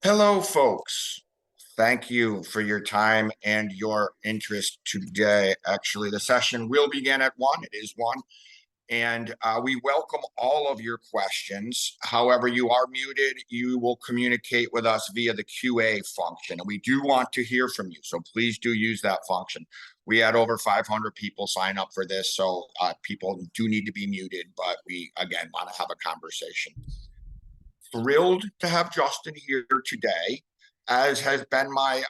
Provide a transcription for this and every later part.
Hello, folks. Thank you for your time and your interest today. Actually, the session will begin at 1. It is 1. And we welcome all of your questions. However, you are muted. You will communicate with us via the QA function. And we do want to hear from you. So please do use that function. We had over 500 people sign up for this. So people do need to be muted. But we, again, want to have a conversation. Thrilled to have Justin here today, as has been my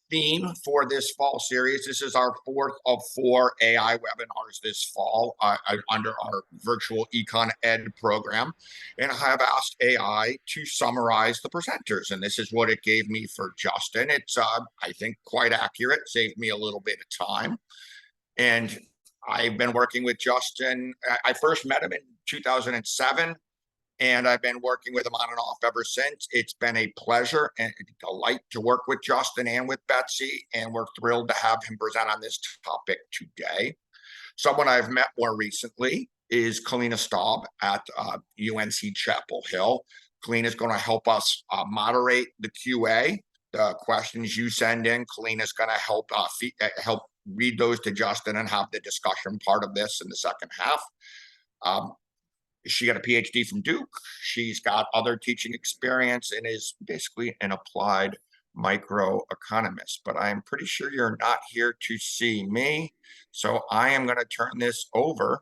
theme for this fall series. This is our 4th of 4 AI webinars this fall under our virtual Econ Ed program. And I have asked AI to summarize the presenters, and this is what it gave me for Justin. It's, I think, quite accurate, saved me a little bit of time. And I've been working with Justin. I first met him in 2007. And I've been working with him on and off ever since. It's been a pleasure and a delight to work with Justin and with Betsy, and we're thrilled to have him present on this topic today. Someone I've met more recently is Kalina Staub at UNC Chapel Hill. Kalina is going to help us moderate the QA. The questions you send in, Kalina is going to help read those to Justin and have the discussion part of this in the second half. She got a PhD from Duke. She's got other teaching experience and is basically an applied microeconomist. But I'm pretty sure you're not here to see me. So I am going to turn this over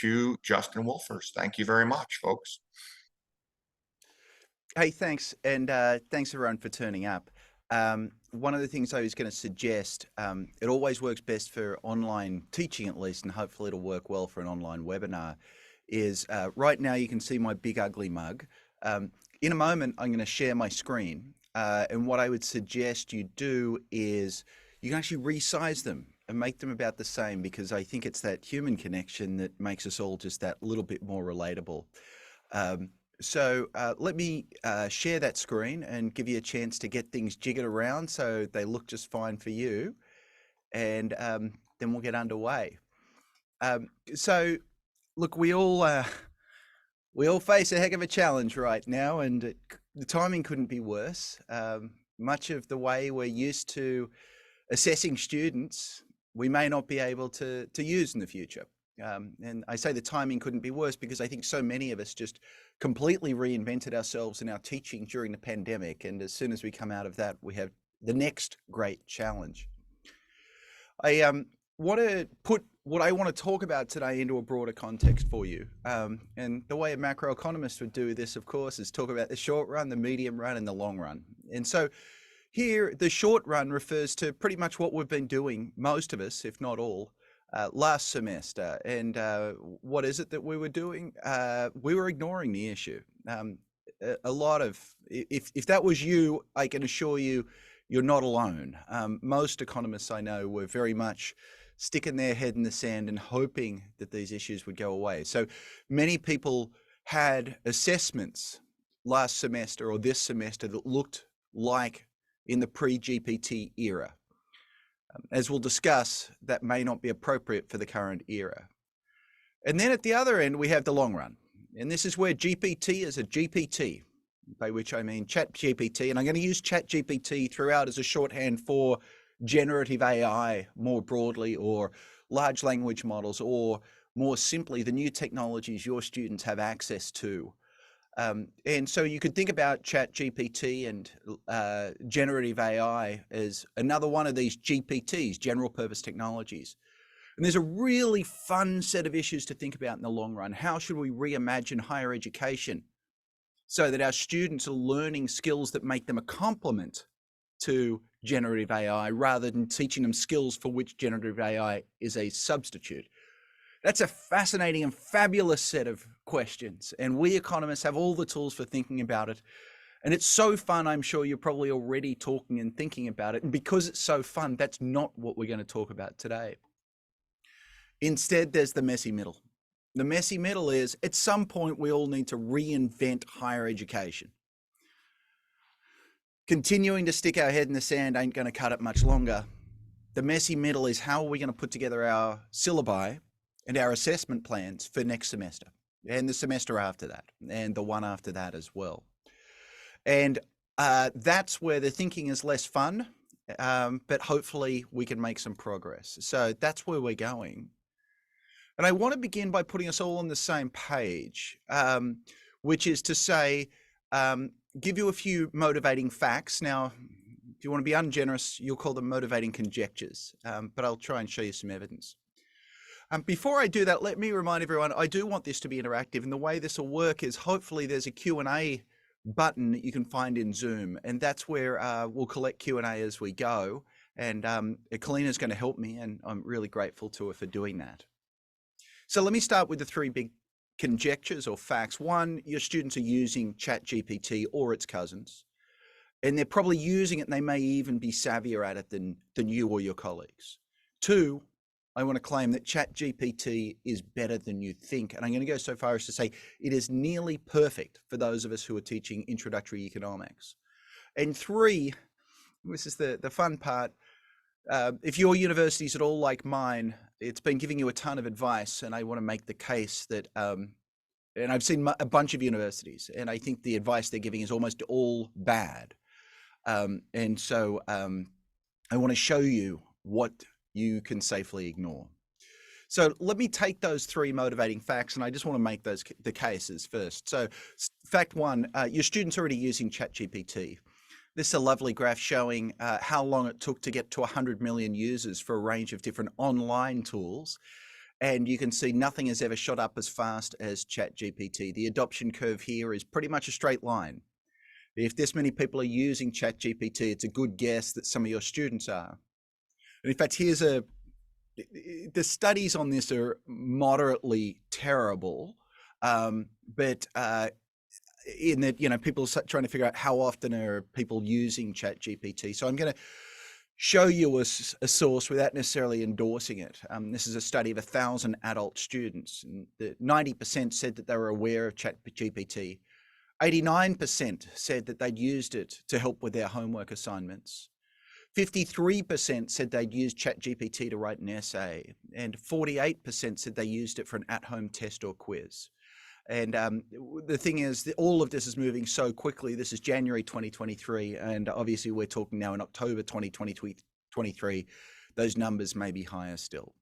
to Justin Wolfers. Thank you very much, folks. Hey, thanks. And thanks everyone for turning up. One of the things I was going to suggest, it always works best for online teaching at least, and hopefully it'll work well for an online webinar, is right now you can see my big ugly mug. In a moment, I'm going to share my screen. And what I would suggest you do is you can actually resize them and make them about the same, because I think it's that human connection that makes us all just that little bit more relatable. So let me share that screen and give you a chance to get things jiggered around so they look just fine for you. And then we'll get underway. So look, we all face a heck of a challenge right now, and the timing couldn't be worse. Much of the way we're used to assessing students, we may not be able to use in the future. And I say the timing couldn't be worse because I think so many of us just completely reinvented ourselves in our teaching during the pandemic. And as soon as we come out of that, we have the next great challenge. I want to put what I want to talk about today into a broader context for you. And the way a macroeconomist would do this, of course, is talk about the short run, the medium run, and the long run. And so here, the short run refers to pretty much what we've been doing, most of us, if not all, last semester. And what is it that we were doing? We were ignoring the issue. A lot of, if that was you, I can assure you, you're not alone. Most economists I know were very much sticking their head in the sand and hoping that these issues would go away. So many people had assessments last semester or this semester that looked like in the pre-GPT era. As we'll discuss, that may not be appropriate for the current era. And then at the other end, we have the long run. And this is where GPT is a GPT, by which I mean ChatGPT. And I'm going to use ChatGPT throughout as a shorthand for generative AI more broadly, or large language models, or more simply, the new technologies your students have access to. And so you could think about ChatGPT and generative AI as another one of these GPTs, general purpose technologies. And there's a really fun set of issues to think about in the long run. How should we reimagine higher education so that our students are learning skills that make them a complement to generative AI rather than teaching them skills for which generative AI is a substitute? That's a fascinating and fabulous set of questions. And we economists have all the tools for thinking about it. And it's so fun, I'm sure you're probably already talking and thinking about it. And because it's so fun, that's not what we're going to talk about today. Instead, there's the messy middle. The messy middle is, at some point, we all need to reinvent higher education. Continuing to stick our head in the sand ain't going to cut it much longer. The messy middle is, how are we going to put together our syllabi and our assessment plans for next semester and the semester after that and the one after that as well. And That's where the thinking is less fun, but hopefully we can make some progress. So that's where we're going. And I want to begin by putting us all on the same page, which is to say, give you a few motivating facts. Now, if you want to be ungenerous, you'll call them motivating conjectures, but I'll try and show you some evidence. Before I do that, let me remind everyone, I do want this to be interactive, and the way this will work is hopefully there's a Q&A button that you can find in Zoom, and that's where we'll collect Q&A as we go, and Kalina's going to help me, and I'm really grateful to her for doing that. So let me start with the three big conjectures or facts. One, your students are using ChatGPT or its cousins, and they're probably using it, and they may even be savvier at it than you or your colleagues. Two, I want to claim that ChatGPT is better than you think. And I'm going to go so far as to say it is nearly perfect for those of us who are teaching introductory economics. And three, this is the fun part, if your university's at all like mine, it's been giving you a ton of advice, and I want to make the case that, and I've seen a bunch of universities, and I think the advice they're giving is almost all bad. And so I want to show you what you can safely ignore. So let me take those three motivating facts, and I just want to make those the cases first. So fact one, your students are already using ChatGPT. This is a lovely graph showing how long it took to get to 100 million users for a range of different online tools. And you can see nothing has ever shot up as fast as ChatGPT. The adoption curve here is pretty much a straight line. If this many people are using ChatGPT, it's a good guess that some of your students are. And in fact, the studies on this are moderately terrible, but in that, people are trying to figure out how often are people using ChatGPT. So I'm going to show you a source without necessarily endorsing it. This is a study of 1,000 adult students, and 90% said that they were aware of ChatGPT. 89% said that they'd used it to help with their homework assignments. 53% said they'd used ChatGPT to write an essay, and 48% said they used it for an at-home test or quiz. And the thing is, that all of this is moving so quickly. This is January 2023, and obviously we're talking now in October 2023. Those numbers may be higher still.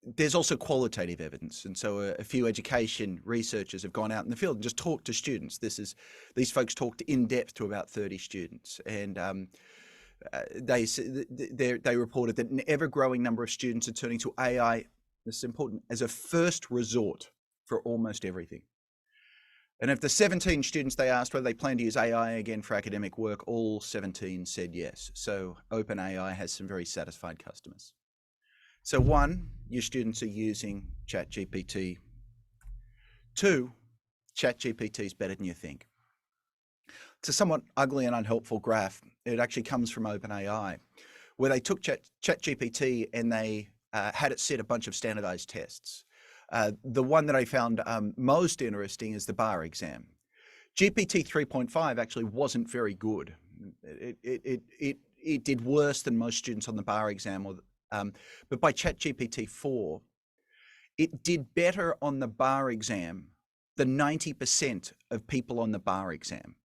There's also qualitative evidence, and so a few education researchers have gone out in the field and just talked to students. These folks talked in depth to about 30 students, and they reported that an ever-growing number of students are turning to AI, this is important, as a first resort for almost everything. And of the 17 students they asked whether they plan to use AI again for academic work, all 17 said yes. So OpenAI has some very satisfied customers. So one, your students are using ChatGPT. Two, ChatGPT is better than you think. It's a somewhat ugly and unhelpful graph. It actually comes from OpenAI, where they took ChatGPT and they had it set a bunch of standardized tests. The one that I found most interesting is the bar exam. GPT 3.5 actually wasn't very good. It did worse than most students on the bar exam, but by ChatGPT 4, it did better on the bar exam than 90% of people on the bar exam.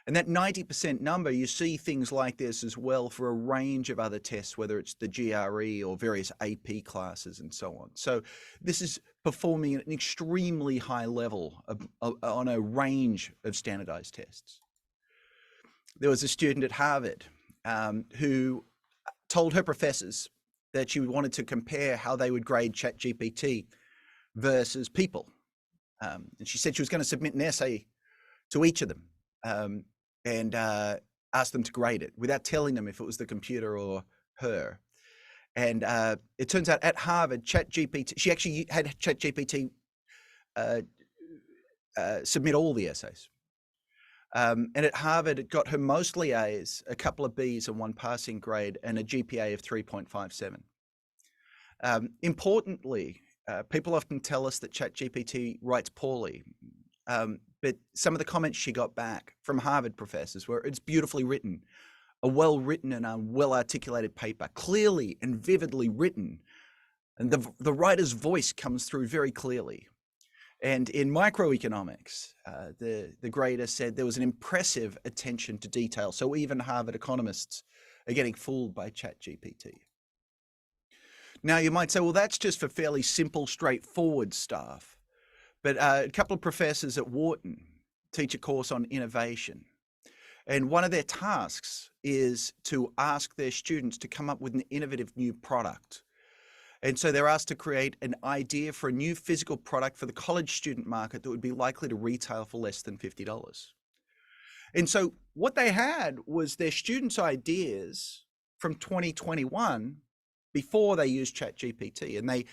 And that 90% number, you see things like this as well for a range of other tests, whether it's the GRE or various AP classes and so on. So this is performing at an extremely high level on a range of standardized tests. There was a student at Harvard who told her professors that she wanted to compare how they would grade ChatGPT versus people. And she said she was going to submit an essay to each of them and ask them to grade it without telling them if it was the computer or her. And it turns out at Harvard, ChatGPT, she actually had ChatGPT submit all the essays. And at Harvard, it got her mostly A's, a couple of B's and one passing grade, and a GPA of 3.57. Importantly, people often tell us that ChatGPT writes poorly, but some of the comments she got back from Harvard professors were, it's beautifully written, a well-written and a well-articulated paper, clearly and vividly written, and the writer's voice comes through very clearly. And in microeconomics, the grader said there was an impressive attention to detail. So even Harvard economists are getting fooled by ChatGPT. Now you might say, well, that's just for fairly simple, straightforward stuff. But a couple of professors at Wharton teach a course on innovation. And one of their tasks is to ask their students to come up with an innovative new product. And so they're asked to create an idea for a new physical product for the college student market that would be likely to retail for less than $50. And so what they had was their students' ideas from 2021 before they used ChatGPT, and they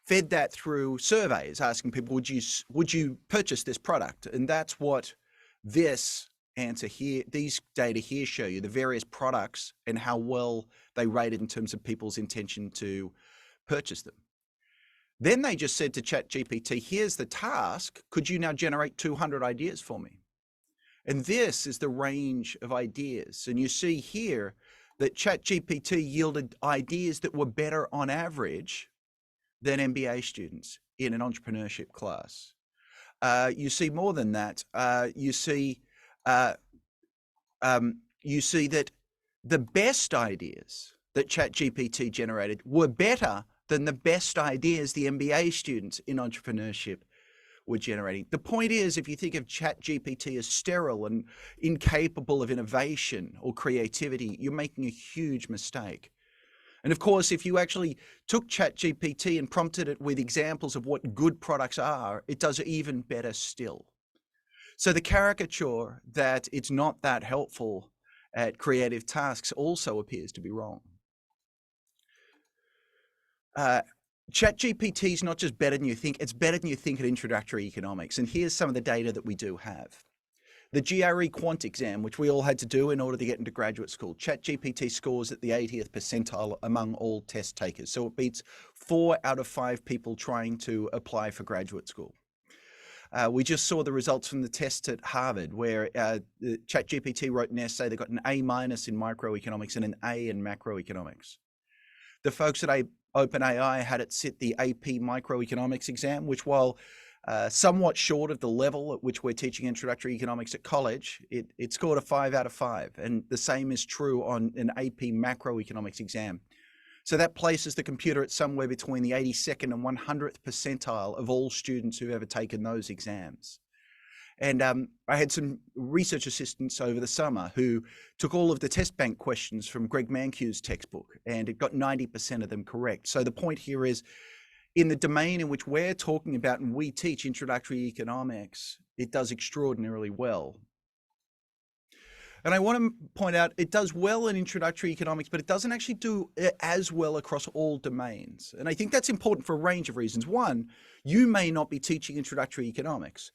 fed that through surveys asking people, would you purchase this product? And that's what this answer here, these data here show you, the various products and how well they rated in terms of people's intention to purchase them. Then they just said to ChatGPT, here's the task. Could you now generate 200 ideas for me? And this is the range of ideas. And you see here that ChatGPT yielded ideas that were better on average than MBA students in an entrepreneurship class. You see more than that. You see that the best ideas that ChatGPT generated were better than the best ideas the MBA students in entrepreneurship were generating. The point is, if you think of ChatGPT as sterile and incapable of innovation or creativity, you're making a huge mistake. And of course, if you actually took ChatGPT and prompted it with examples of what good products are, it does even better still. So the caricature that it's not that helpful at creative tasks also appears to be wrong. ChatGPT is not just better than you think, it's better than you think at introductory economics. And here's some of the data that we do have. The GRE quant exam, which we all had to do in order to get into graduate school, ChatGPT scores at the 80th percentile among all test takers. So it beats 4 out of 5 people trying to apply for graduate school. We just saw the results from the test at Harvard, where ChatGPT wrote an essay that got an A- in microeconomics and an A in macroeconomics. The folks at OpenAI had it sit the AP microeconomics exam, which while somewhat short of the level at which we're teaching introductory economics at college, it scored a 5 out of 5. And the same is true on an AP macroeconomics exam. So that places the computer at somewhere between the 82nd and 100th percentile of all students who've ever taken those exams. And I had some research assistants over the summer who took all of the test bank questions from Greg Mankiw's textbook, and it got 90% of them correct. So the point here is, in the domain in which we're talking about and we teach introductory economics, it does extraordinarily well. And I want to point out, it does well in introductory economics, but it doesn't actually do as well across all domains. And I think that's important for a range of reasons. One, you may not be teaching introductory economics.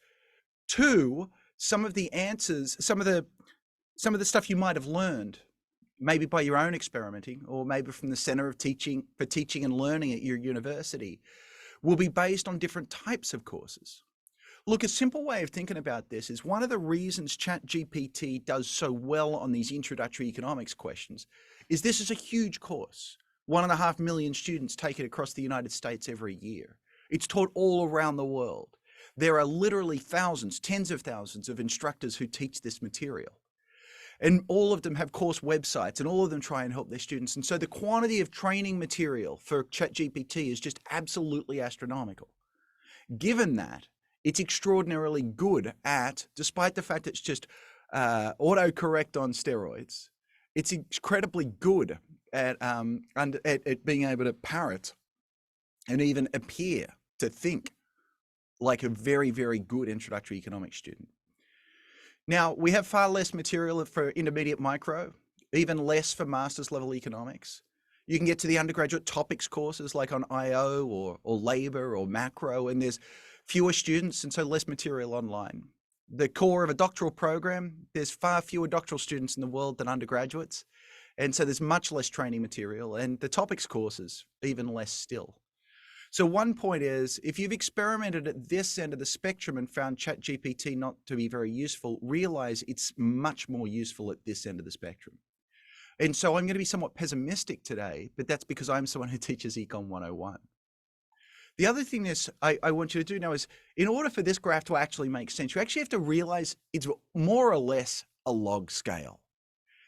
Two, some of the answers, some of the stuff you might have learned, maybe by your own experimenting, or maybe from the Center of Teaching for Teaching and Learning at your university, will be based on different types of courses. Look, a simple way of thinking about this is one of the reasons ChatGPT does so well on these introductory economics questions is this is a huge course. 1.5 million students take it across the United States every year. It's taught all around the world. There are literally thousands, tens of thousands of instructors who teach this material. And all of them have course websites, and all of them try and help their students. And so the quantity of training material for ChatGPT is just absolutely astronomical. Given that, it's extraordinarily good at, despite the fact it's just autocorrect on steroids, it's incredibly good at being able to parrot and even appear to think like a very, very good introductory economics student. Now, we have far less material for intermediate micro, even less for master's level economics. You can get to the undergraduate topics courses like on IO or labor or macro, and there's fewer students and so less material online. The core of a doctoral program, there's far fewer doctoral students in the world than undergraduates. And so there's much less training material, and the topics courses, even less still. So one point is, if you've experimented at this end of the spectrum and found ChatGPT not to be very useful, realize it's much more useful at this end of the spectrum. And so I'm going to be somewhat pessimistic today, but that's because I'm someone who teaches Econ 101. The other thing is I want you to do now is, in order for this graph to actually make sense, you actually have to realize it's more or less a log scale.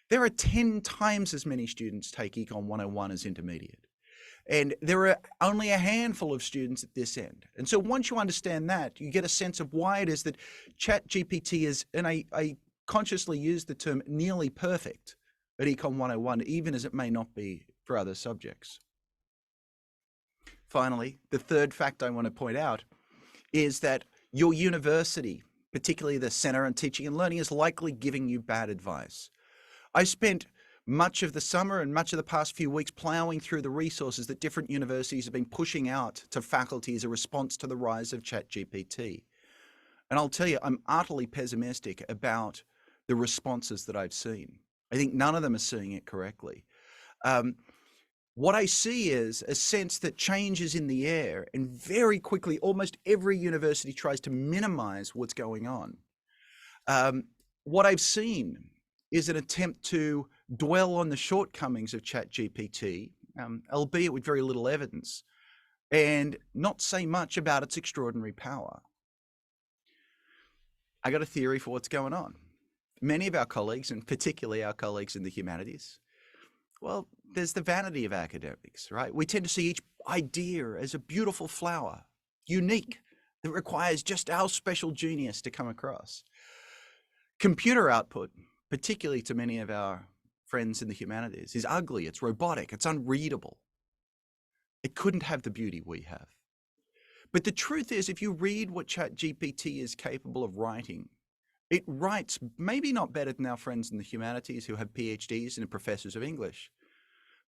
There are 10 times as many students take Econ 101 as intermediate. And there are only a handful of students at this end. And so once you understand that, you get a sense of why it is that ChatGPT is, and I consciously use the term nearly perfect at Econ 101, even as it may not be for other subjects. Finally, the third fact I want to point out is that your university, particularly the Center on Teaching and Learning, is likely giving you bad advice. I spent much of the summer and much of the past few weeks plowing through the resources that different universities have been pushing out to faculty as a response to the rise of ChatGPT. And I'll tell you, I'm utterly pessimistic about the responses that I've seen. I think none of them are seeing it correctly. What I see is a sense that change is in the air, and very quickly, almost every university tries to minimize what's going on. What I've seen is an attempt to dwell on the shortcomings of ChatGPT, albeit with very little evidence, and not say much about its extraordinary power. I got a theory for what's going on. Many of our colleagues, and particularly our colleagues in the humanities, well, there's the vanity of academics, right? We tend to see each idea as a beautiful flower, unique, that requires just our special genius to come across. Computer output, particularly to many of our friends in the humanities, is ugly, it's robotic, it's unreadable. It couldn't have the beauty we have. But the truth is, if you read what ChatGPT is capable of writing, it writes maybe not better than our friends in the humanities who have PhDs and are professors of English,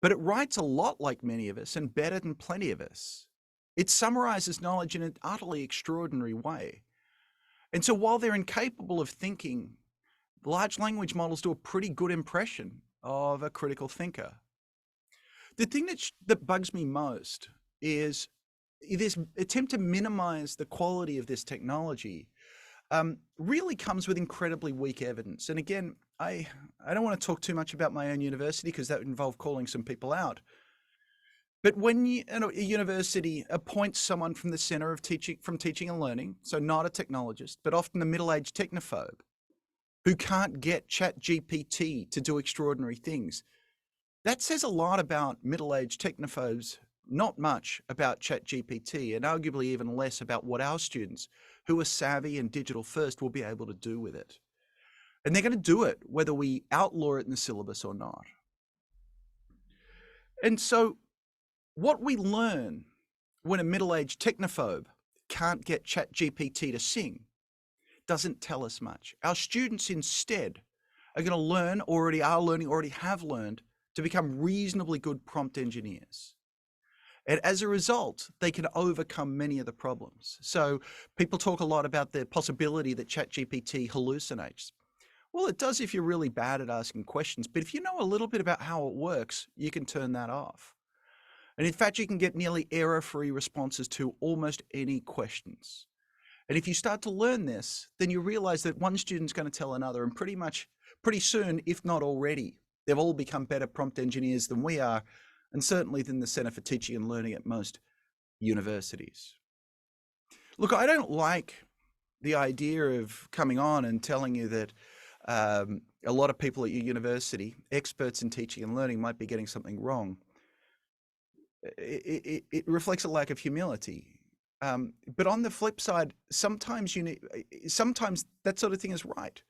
but it writes a lot like many of us and better than plenty of us. It summarizes knowledge in an utterly extraordinary way. And so while they're incapable of thinking, large language models do a pretty good impression of a critical thinker. The thing that bugs me most is this attempt to minimize the quality of this technology really comes with incredibly weak evidence. And again, I don't want to talk too much about my own university because that would involve calling some people out. But when a university appoints someone from the Center of Teaching and Learning, so not a technologist, but often a middle-aged technophobe who can't get ChatGPT to do extraordinary things, that says a lot about middle-aged technophobes, not much about ChatGPT, and arguably even less about what our students who are savvy and digital first will be able to do with it. And they're going to do it whether we outlaw it in the syllabus or not. And so what we learn when a middle-aged technophobe can't get ChatGPT to sing doesn't tell us much. Our students instead are going to learn, already have learned, to become reasonably good prompt engineers. And as a result, they can overcome many of the problems. So people talk a lot about the possibility that ChatGPT hallucinates. Well, it does if you're really bad at asking questions, but if you know a little bit about how it works, you can turn that off. And in fact, you can get nearly error-free responses to almost any questions. And if you start to learn this, then you realize that one student's going to tell another, and pretty soon, if not already, they've all become better prompt engineers than we are, and certainly than the Center for Teaching and Learning at most universities. Look, I don't like the idea of coming on and telling you that a lot of people at your university, experts in teaching and learning, might be getting something wrong. It reflects a lack of humility. But on the flip side, sometimes that sort of thing is right.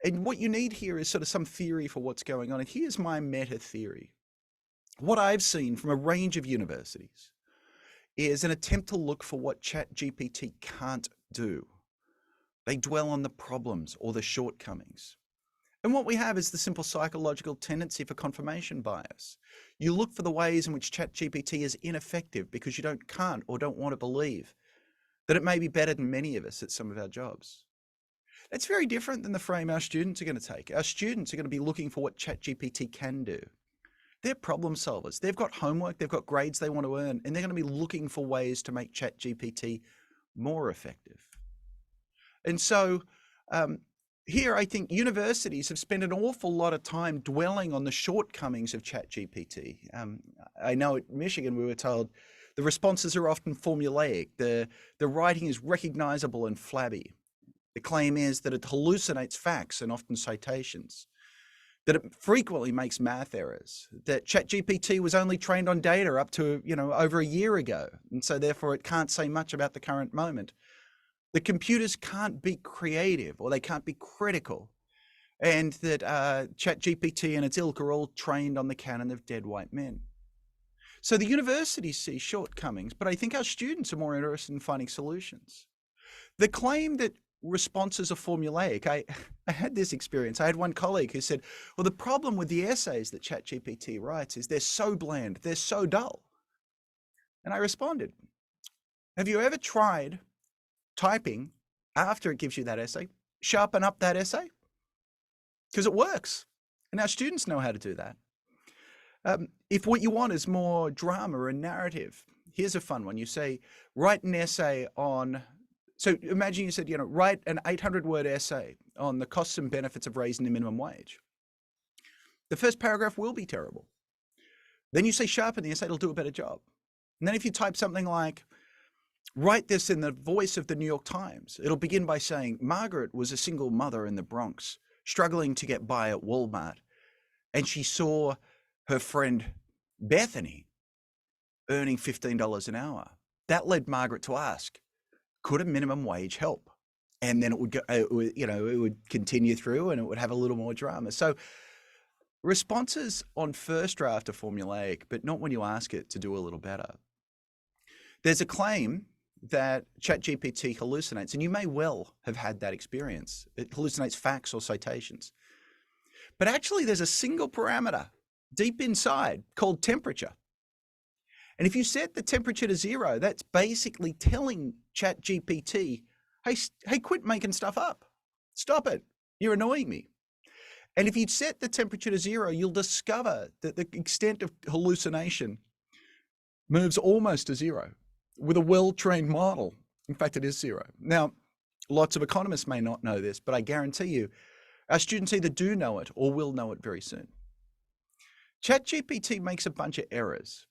And what you need here is sort of some theory for what's going on. And here's my meta theory. What I've seen from a range of universities is an attempt to look for what ChatGPT can't do. They dwell on the problems or the shortcomings. And what we have is the simple psychological tendency for confirmation bias. You look for the ways in which ChatGPT is ineffective because you can't or don't want to believe that it may be better than many of us at some of our jobs. That's very different than the frame our students are going to take. Our students are going to be looking for what ChatGPT can do. They're problem solvers. They've got homework, they've got grades they want to earn, and they're going to be looking for ways to make ChatGPT more effective. And so here, I think universities have spent an awful lot of time dwelling on the shortcomings of ChatGPT. I know at Michigan, we were told The responses are often formulaic. The writing is recognizable and flabby. The claim is that it hallucinates facts and often citations, that it frequently makes math errors, that ChatGPT was only trained on data up to, over a year ago, and so therefore it can't say much about the current moment. The computers can't be creative or they can't be critical, and that ChatGPT and its ilk are all trained on the canon of dead white men. So the universities see shortcomings, but I think our students are more interested in finding solutions. The claim that responses are formulaic, I had this experience. I had one colleague who said, well, the problem with the essays that ChatGPT writes is they're so bland, they're so dull. And I responded, have you ever tried typing after it gives you that essay, sharpen up that essay? Because it works. And our students know how to do that. If what you want is more drama and narrative, here's a fun one. You say, write an essay on, so imagine you said, write an 800-word essay on the costs and benefits of raising the minimum wage. The first paragraph will be terrible. Then you say sharpen the essay, it'll do a better job. And then if you type something like, write this in the voice of the New York Times, it'll begin by saying, Margaret was a single mother in the Bronx, struggling to get by at Walmart, and she saw her friend Bethany earning $15 an hour. That led Margaret to ask, could a minimum wage help? And then it would go, it would continue through and it would have a little more drama. So responses on first draft are formulaic, but not when you ask it to do a little better. There's a claim that ChatGPT hallucinates, and you may well have had that experience. It hallucinates facts or citations. But actually, there's a single parameter deep inside called temperature. And if you set the temperature to 0, that's basically telling ChatGPT, hey, quit making stuff up. Stop it. You're annoying me. And if you set the temperature to 0, you'll discover that the extent of hallucination moves almost to 0 with a well-trained model. In fact, it is 0. Now, lots of economists may not know this, but I guarantee you, our students either do know it or will know it very soon. ChatGPT makes a bunch of errors.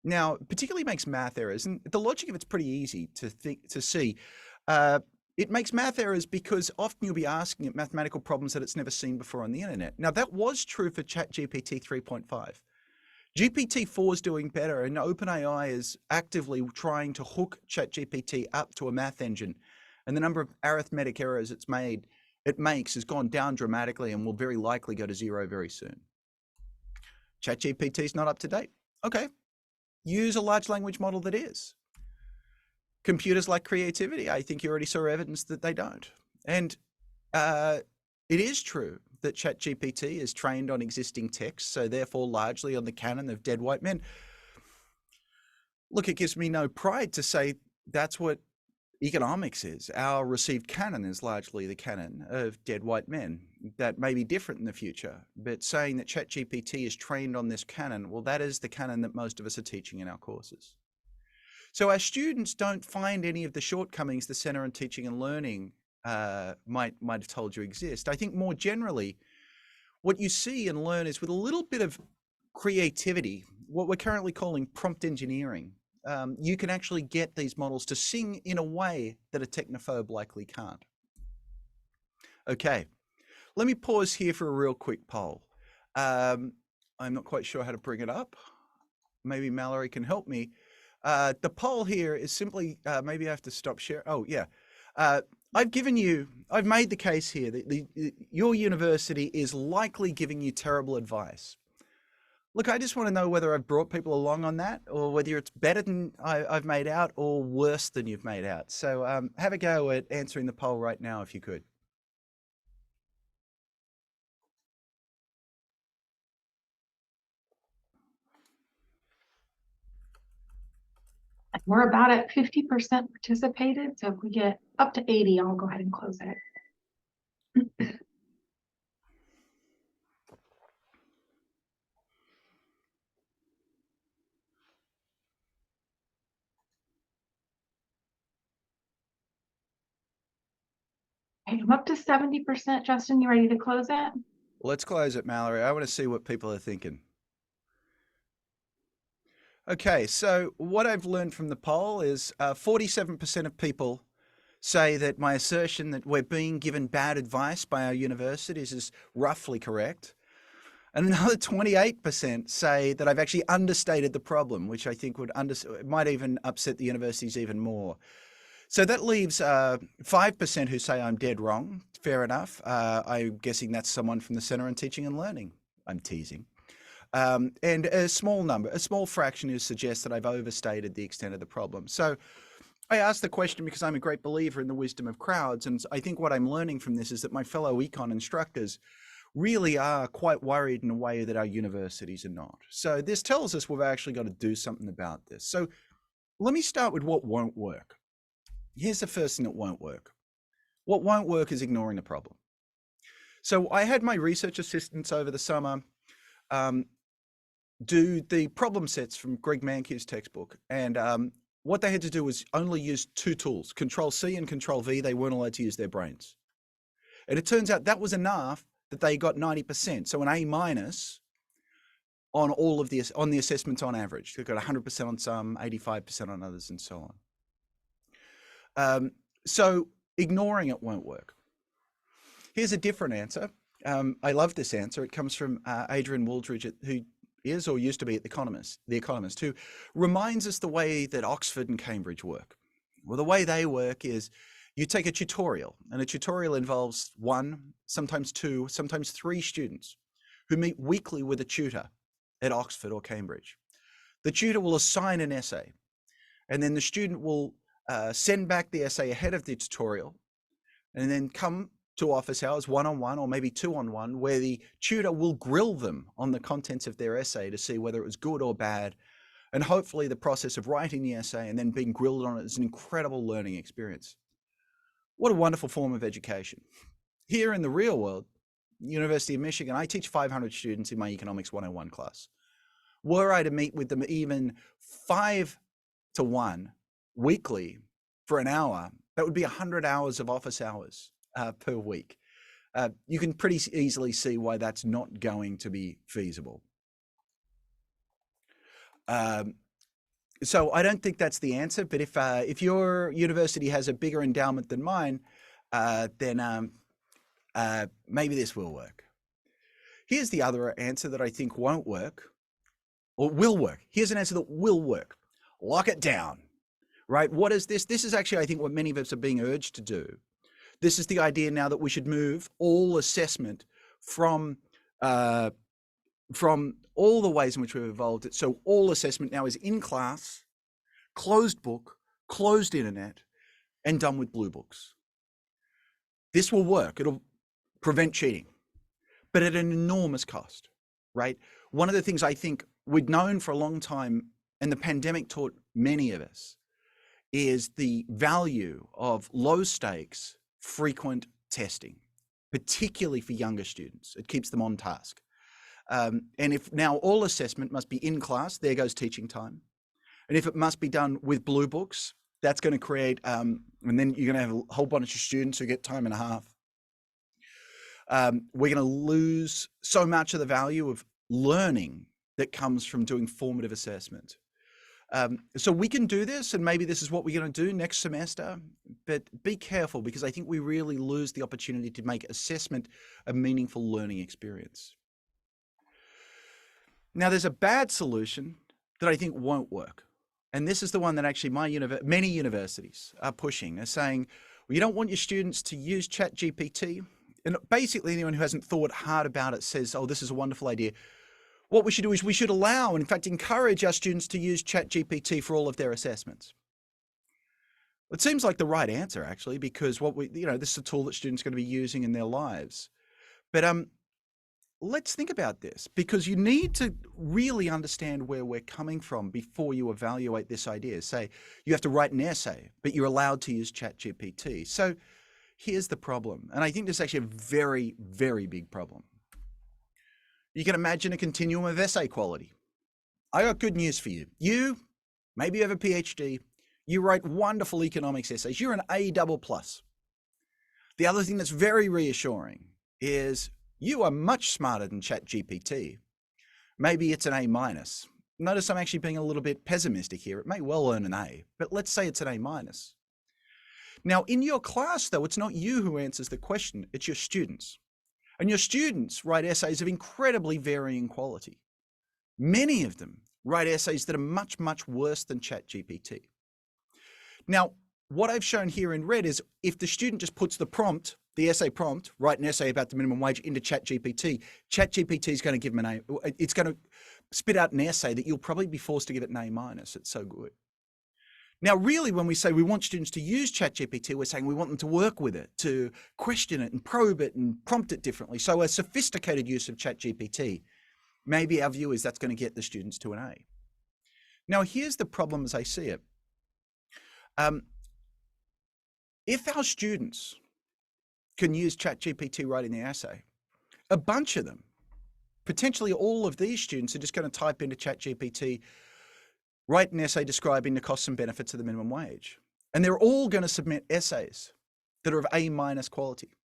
Now, particularly makes math errors, and the logic of it's pretty easy to see. It makes math errors because often you'll be asking it mathematical problems that it's never seen before on the internet. Now, that was true for ChatGPT 3.5. GPT-4 is doing better, and OpenAI is actively trying to hook ChatGPT up to a math engine, and the number of arithmetic errors it makes has gone down dramatically and will very likely go to 0 very soon. ChatGPT is not up to date. Okay, use a large language model that is. Computers like creativity. I think you already saw evidence that they don't. And it is true that ChatGPT is trained on existing text, so therefore largely on the canon of dead white men. Look, it gives me no pride to say that's what economics is. Our received canon is largely the canon of dead white men. That may be different in the future, but saying that ChatGPT is trained on this canon, well, that is the canon that most of us are teaching in our courses. So our students don't find any of the shortcomings the Center on Teaching and Learning might have told you exist. I think more generally, what you see and learn is with a little bit of creativity, what we're currently calling prompt engineering, you can actually get these models to sing in a way that a technophobe likely can't. Okay, let me pause here for a real quick poll. I'm not quite sure how to bring it up. Maybe Mallory can help me. The poll here is simply, maybe I have to stop share. Oh, yeah. I've made the case here that your university is likely giving you terrible advice. Look, I just want to know whether I've brought people along on that, or whether it's better than I've made out or worse than you've made out. So have a go at answering the poll right now if you could. We're about at 50% participated. So if we get up to 80, I'll go ahead and close it. Okay, I'm up to 70%. Justin, you ready to close it? Let's close it, Mallory. I want to see what people are thinking. Okay, so what I've learned from the poll is 47% of people say that my assertion that we're being given bad advice by our universities is roughly correct. And another 28% say that I've actually understated the problem, which I think might even upset the universities even more. So that leaves 5% who say I'm dead wrong. Fair enough. I'm guessing that's someone from the Center on Teaching and Learning. I'm teasing. And a small fraction who suggests that I've overstated the extent of the problem. So I asked the question because I'm a great believer in the wisdom of crowds. And I think what I'm learning from this is that my fellow econ instructors really are quite worried in a way that our universities are not. So this tells us we've actually got to do something about this. So let me start with what won't work. Here's the first thing that won't work. What won't work is ignoring the problem. So I had my research assistants over the summer do the problem sets from Greg Mankew's textbook. And what they had to do was only use two tools, Control-C and Control-V. They weren't allowed to use their brains. And it turns out that was enough that they got 90%. So an A- on all of the assessments on average. They got 100% on some, 85% on others, and so on. So ignoring it won't work. Here's a different answer. I love this answer. It comes from Adrian Wooldridge, who is or used to be at The Economist, who reminds us the way that Oxford and Cambridge work. Well, the way they work is you take a tutorial, and a tutorial involves one, sometimes two, sometimes three students who meet weekly with a tutor at Oxford or Cambridge. The tutor will assign an essay, and then the student will send back the essay ahead of the tutorial, and then come to office hours, one-on-one or maybe two-on-one, where the tutor will grill them on the contents of their essay to see whether it was good or bad. And hopefully the process of writing the essay and then being grilled on it is an incredible learning experience. What a wonderful form of education. Here in the real world, University of Michigan, I teach 500 students in my Economics 101 class. Were I to meet with them even 5 to 1 weekly for an hour, that would be 100 hours of office hours per week. You can pretty easily see why that's not going to be feasible. So I don't think that's the answer, but if your university has a bigger endowment than mine, then maybe this will work. Here's the other answer that I think won't work, or will work. Here's an answer that will work. Lock it down, right? What is this? This is actually, I think, what many of us are being urged to do. This is the idea now that we should move all assessment from all the ways in which we've evolved it. So all assessment now is in class, closed book, closed internet, and done with blue books. This will work. It'll prevent cheating, but at an enormous cost, right? One of the things I think we'd known for a long time, and the pandemic taught many of us, is the value of low stakes, frequent testing, particularly for younger students. It keeps them on task. And if now all assessment must be in class, there goes teaching time. And if it must be done with blue books, that's going to create, and then you're going to have a whole bunch of students who get time and a half. We're going to lose so much of the value of learning that comes from doing formative assessment. So we can do this, and maybe this is what we're going to do next semester, but be careful, because I think we really lose the opportunity to make assessment a meaningful learning experience. Now, there's a bad solution that I think won't work. And this is the one that actually many universities are pushing. They're saying, well, you don't want your students to use ChatGPT. And basically anyone who hasn't thought hard about it says, oh, this is a wonderful idea. What we should do is we should allow, and in fact, encourage our students to use ChatGPT for all of their assessments. It seems like the right answer, actually, because this is a tool that students are going to be using in their lives. But let's think about this, because you need to really understand where we're coming from before you evaluate this idea. Say you have to write an essay, but you're allowed to use ChatGPT. So here's the problem, and I think this is actually a very, very big problem. You can imagine a continuum of essay quality. I got good news for you. Maybe you have a PhD, you write wonderful economics essays, you're an A++. The other thing that's very reassuring is you are much smarter than ChatGPT. Maybe it's an A-. notice I'm actually being a little bit pessimistic here. It may well earn an A, but let's say it's an A minus. Now, in your class, though, it's not you who answers the question, it's your students. And your students write essays of incredibly varying quality. Many of them write essays that are much, much worse than ChatGPT. Now, what I've shown here in red is if the student just puts the prompt, the essay prompt, write an essay about the minimum wage into ChatGPT, ChatGPT is going to give them an A. It's going to spit out an essay that you'll probably be forced to give it an A minus. It's so good. Now, really, when we say we want students to use ChatGPT, we're saying we want them to work with it, to question it and probe it and prompt it differently. So a sophisticated use of ChatGPT, maybe our view is that's going to get the students to an A. Now, here's the problem as I see it. If our students can use ChatGPT writing the essay, a bunch of them, potentially all of these students are just going to type into ChatGPT, write an essay describing the costs and benefits of the minimum wage. And they're all going to submit essays that are of A minus quality.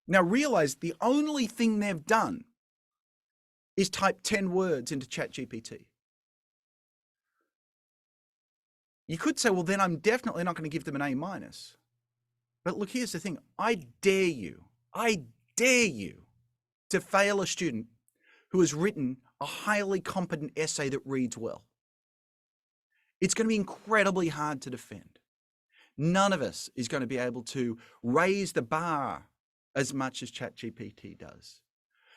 Now realize the only thing they've done is type 10 words into ChatGPT. You could say, well, then I'm definitely not going to give them an A minus. But look, here's the thing. I dare you to fail a student who has written a highly competent essay that reads well. It's going to be incredibly hard to defend. None of us is going to be able to raise the bar as much as ChatGPT does.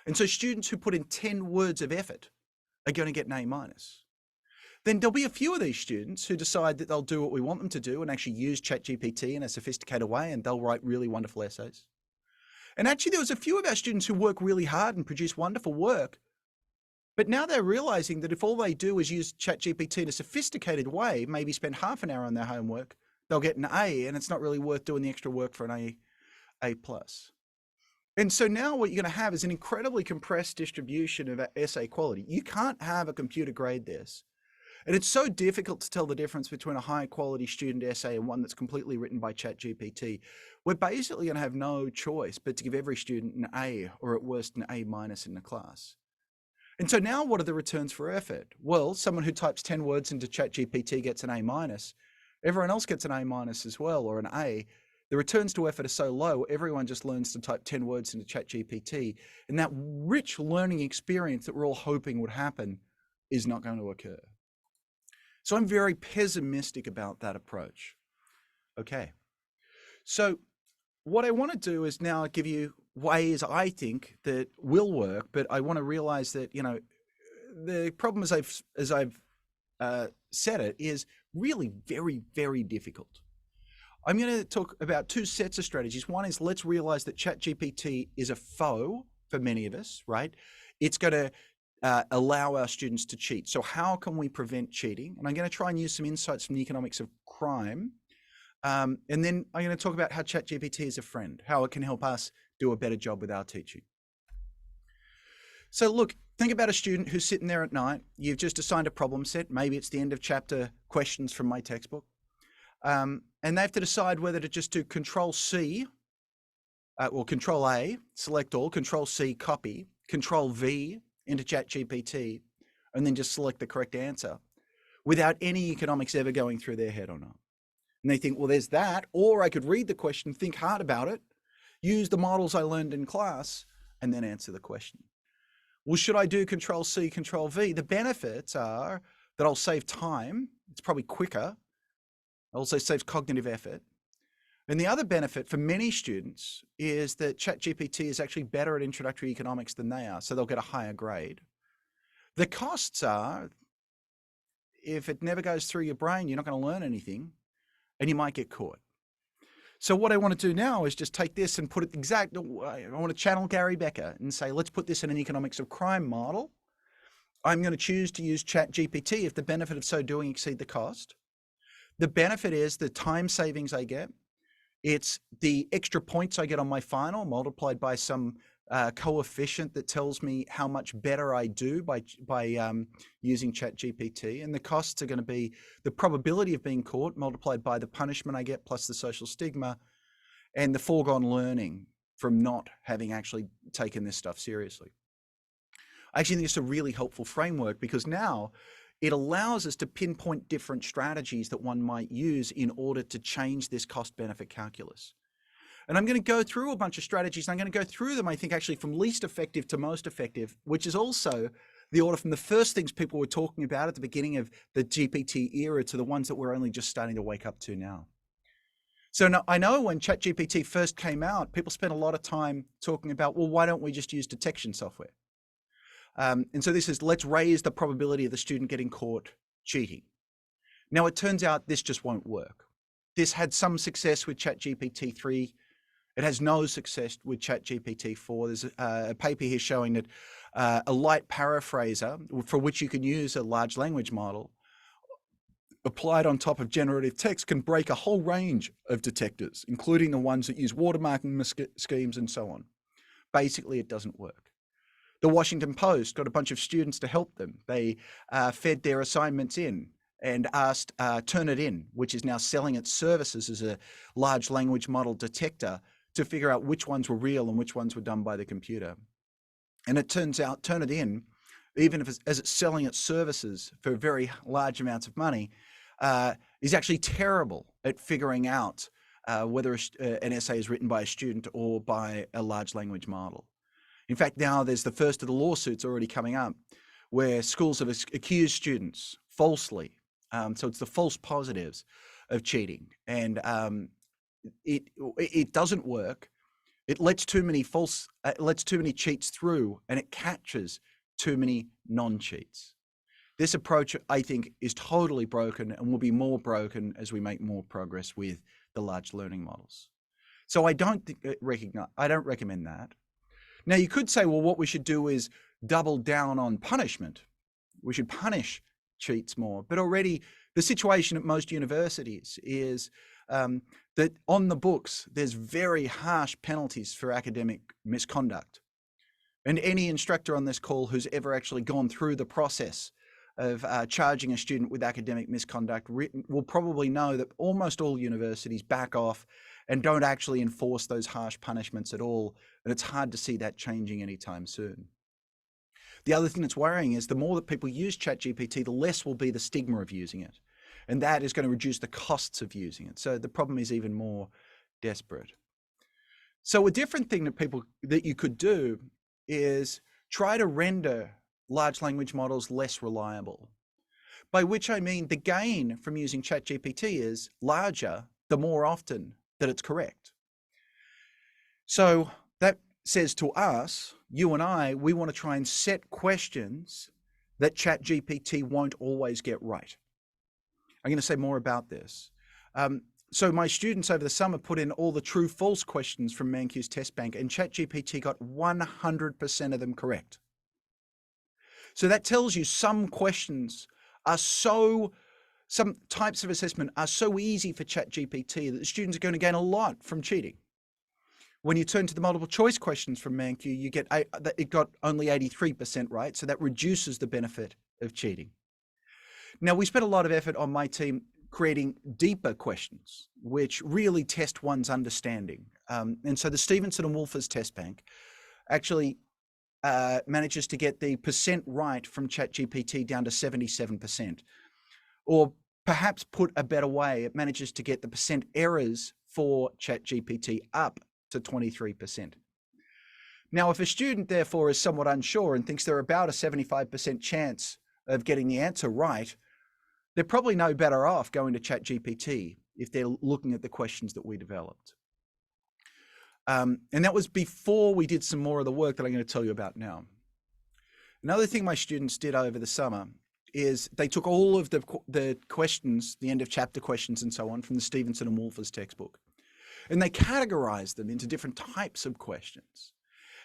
And so students who put in 10 words of effort are going to get an A minus. Then there'll be a few of these students who decide that they'll do what we want them to do and actually use ChatGPT in a sophisticated way, and they'll write really wonderful essays. And actually there was a few of our students who work really hard and produce wonderful work, but now they're realizing that if all they do is use ChatGPT in a sophisticated way, maybe spend half an hour on their homework, they'll get an A, and it's not really worth doing the extra work for an A plus. And so now what you're going to have is an incredibly compressed distribution of essay quality. You can't have a computer grade this. And it's so difficult to tell the difference between a high quality student essay and one that's completely written by ChatGPT. We're basically going to have no choice but to give every student an A, or at worst an A minus in the class. And so now what are the returns for effort? Well, someone who types 10 words into ChatGPT gets an A minus. Everyone else gets an A minus as well, or an A. The returns to effort are so low, everyone just learns to type 10 words into ChatGPT. And that rich learning experience that we're all hoping would happen is not going to occur. So I'm very pessimistic about that approach. Okay. So what I want to do is now give you ways I think that will work, but I want to realize that, you know, the problem as I've said it is really very, very difficult. I'm going to talk about two sets of strategies. One is let's realize that ChatGPT is a foe for many of us, right? It's going to allow our students to cheat. So how can we prevent cheating? And I'm going to try and use some insights from the economics of crime. And then I'm going to talk about how ChatGPT is a friend, how it can help us do a better job with our teaching. So look, think about a student who's sitting there at night. You've just assigned a problem set. Maybe it's the end of chapter questions from my textbook. And they have to decide whether to just do Control C or Control A, select all, Control C, copy, Control V into ChatGPT, and then just select the correct answer without any economics ever going through their head or not. And they think, well, there's that, or I could read the question, think hard about it, use the models I learned in class, and then answer the question. Well, should I do Control C, Control V? The benefits are that I'll save time. It's probably quicker. It also saves cognitive effort. And the other benefit for many students is that ChatGPT is actually better at introductory economics than they are, so they'll get a higher grade. The costs are, if it never goes through your brain, you're not going to learn anything, and you might get caught. So what I want to do now is just take this and put it I want to channel Gary Becker and say, let's put this in an economics of crime model. I'm going to choose to use ChatGPT if the benefit of so doing exceed the cost. The benefit is the time savings I get. It's the extra points I get on my final multiplied by some coefficient that tells me how much better I do by using ChatGPT. And the costs are going to be the probability of being caught multiplied by the punishment I get plus the social stigma and the foregone learning from not having actually taken this stuff seriously. I actually think it's a really helpful framework because now it allows us to pinpoint different strategies that one might use in order to change this cost-benefit calculus. And I'm going to go through a bunch of strategies, and I'm going to go through them, I think, actually from least effective to most effective, which is also the order from the first things people were talking about at the beginning of the GPT era to the ones that we're only just starting to wake up to now. So now, I know when ChatGPT first came out, people spent a lot of time talking about, well, why don't we just use detection software? And so this is, let's raise the probability of the student getting caught cheating. Now, it turns out this just won't work. This had some success with ChatGPT 3. It has no success with ChatGPT 4. There's a paper here showing that a light paraphraser, for which you can use a large language model, applied on top of generative text, can break a whole range of detectors, including the ones that use watermarking schemes and so on. Basically, it doesn't work. The Washington Post got a bunch of students to help them. They fed their assignments in and asked Turnitin, which is now selling its services as a large language model detector, to figure out which ones were real and which ones were done by the computer. And it turns out Turnitin, even if as it's selling its services for very large amounts of money, is actually terrible at figuring out whether an essay is written by a student or by a large language model. In fact, now there's the first of the lawsuits already coming up where schools have accused students falsely. So it's the false positives of cheating. And it doesn't work. It lets too many cheats through, and it catches too many non-cheats. This approach, I think, is totally broken and will be more broken as we make more progress with the large learning models. So I don't recommend that. Now, you could say, well, what we should do is double down on punishment. We should punish cheats more. But already the situation at most universities is that on the books, there's very harsh penalties for academic misconduct. And any instructor on this call who's ever actually gone through the process of charging a student with academic misconduct will probably know that almost all universities back off and don't actually enforce those harsh punishments at all. And it's hard to see that changing anytime soon. The other thing that's worrying is the more that people use ChatGPT, the less will be the stigma of using it. And that is going to reduce the costs of using it. So the problem is even more desperate. So a different thing that you could do is try to render large language models less reliable. By which I mean the gain from using ChatGPT is larger the more often that it's correct. So that says to us, you and I, we want to try and set questions that ChatGPT won't always get right. I'm going to say more about this. So my students over the summer put in all the true false questions from Mankiw's test bank, and ChatGPT got 100% of them correct. So that tells you some questions are some types of assessment are so easy for ChatGPT that the students are going to gain a lot from cheating. When you turn to the multiple choice questions from Mankiw, it got only 83% right, so that reduces the benefit of cheating. Now, we spent a lot of effort on my team creating deeper questions, which really test one's understanding. And so the Stevenson and Wolfers test bank actually manages to get the percent right from ChatGPT down to 77%. Or perhaps put a better way, it manages to get the percent errors for ChatGPT up to 23%. Now, if a student therefore is somewhat unsure and thinks they're about a 75% chance of getting the answer right, they're probably no better off going to ChatGPT if they're looking at the questions that we developed. And that was before we did some more of the work that I'm going to tell you about now. Another thing my students did over the summer is they took all of the questions, the end of chapter questions and so on, from the Stevenson and Wolfers textbook, and they categorized them into different types of questions.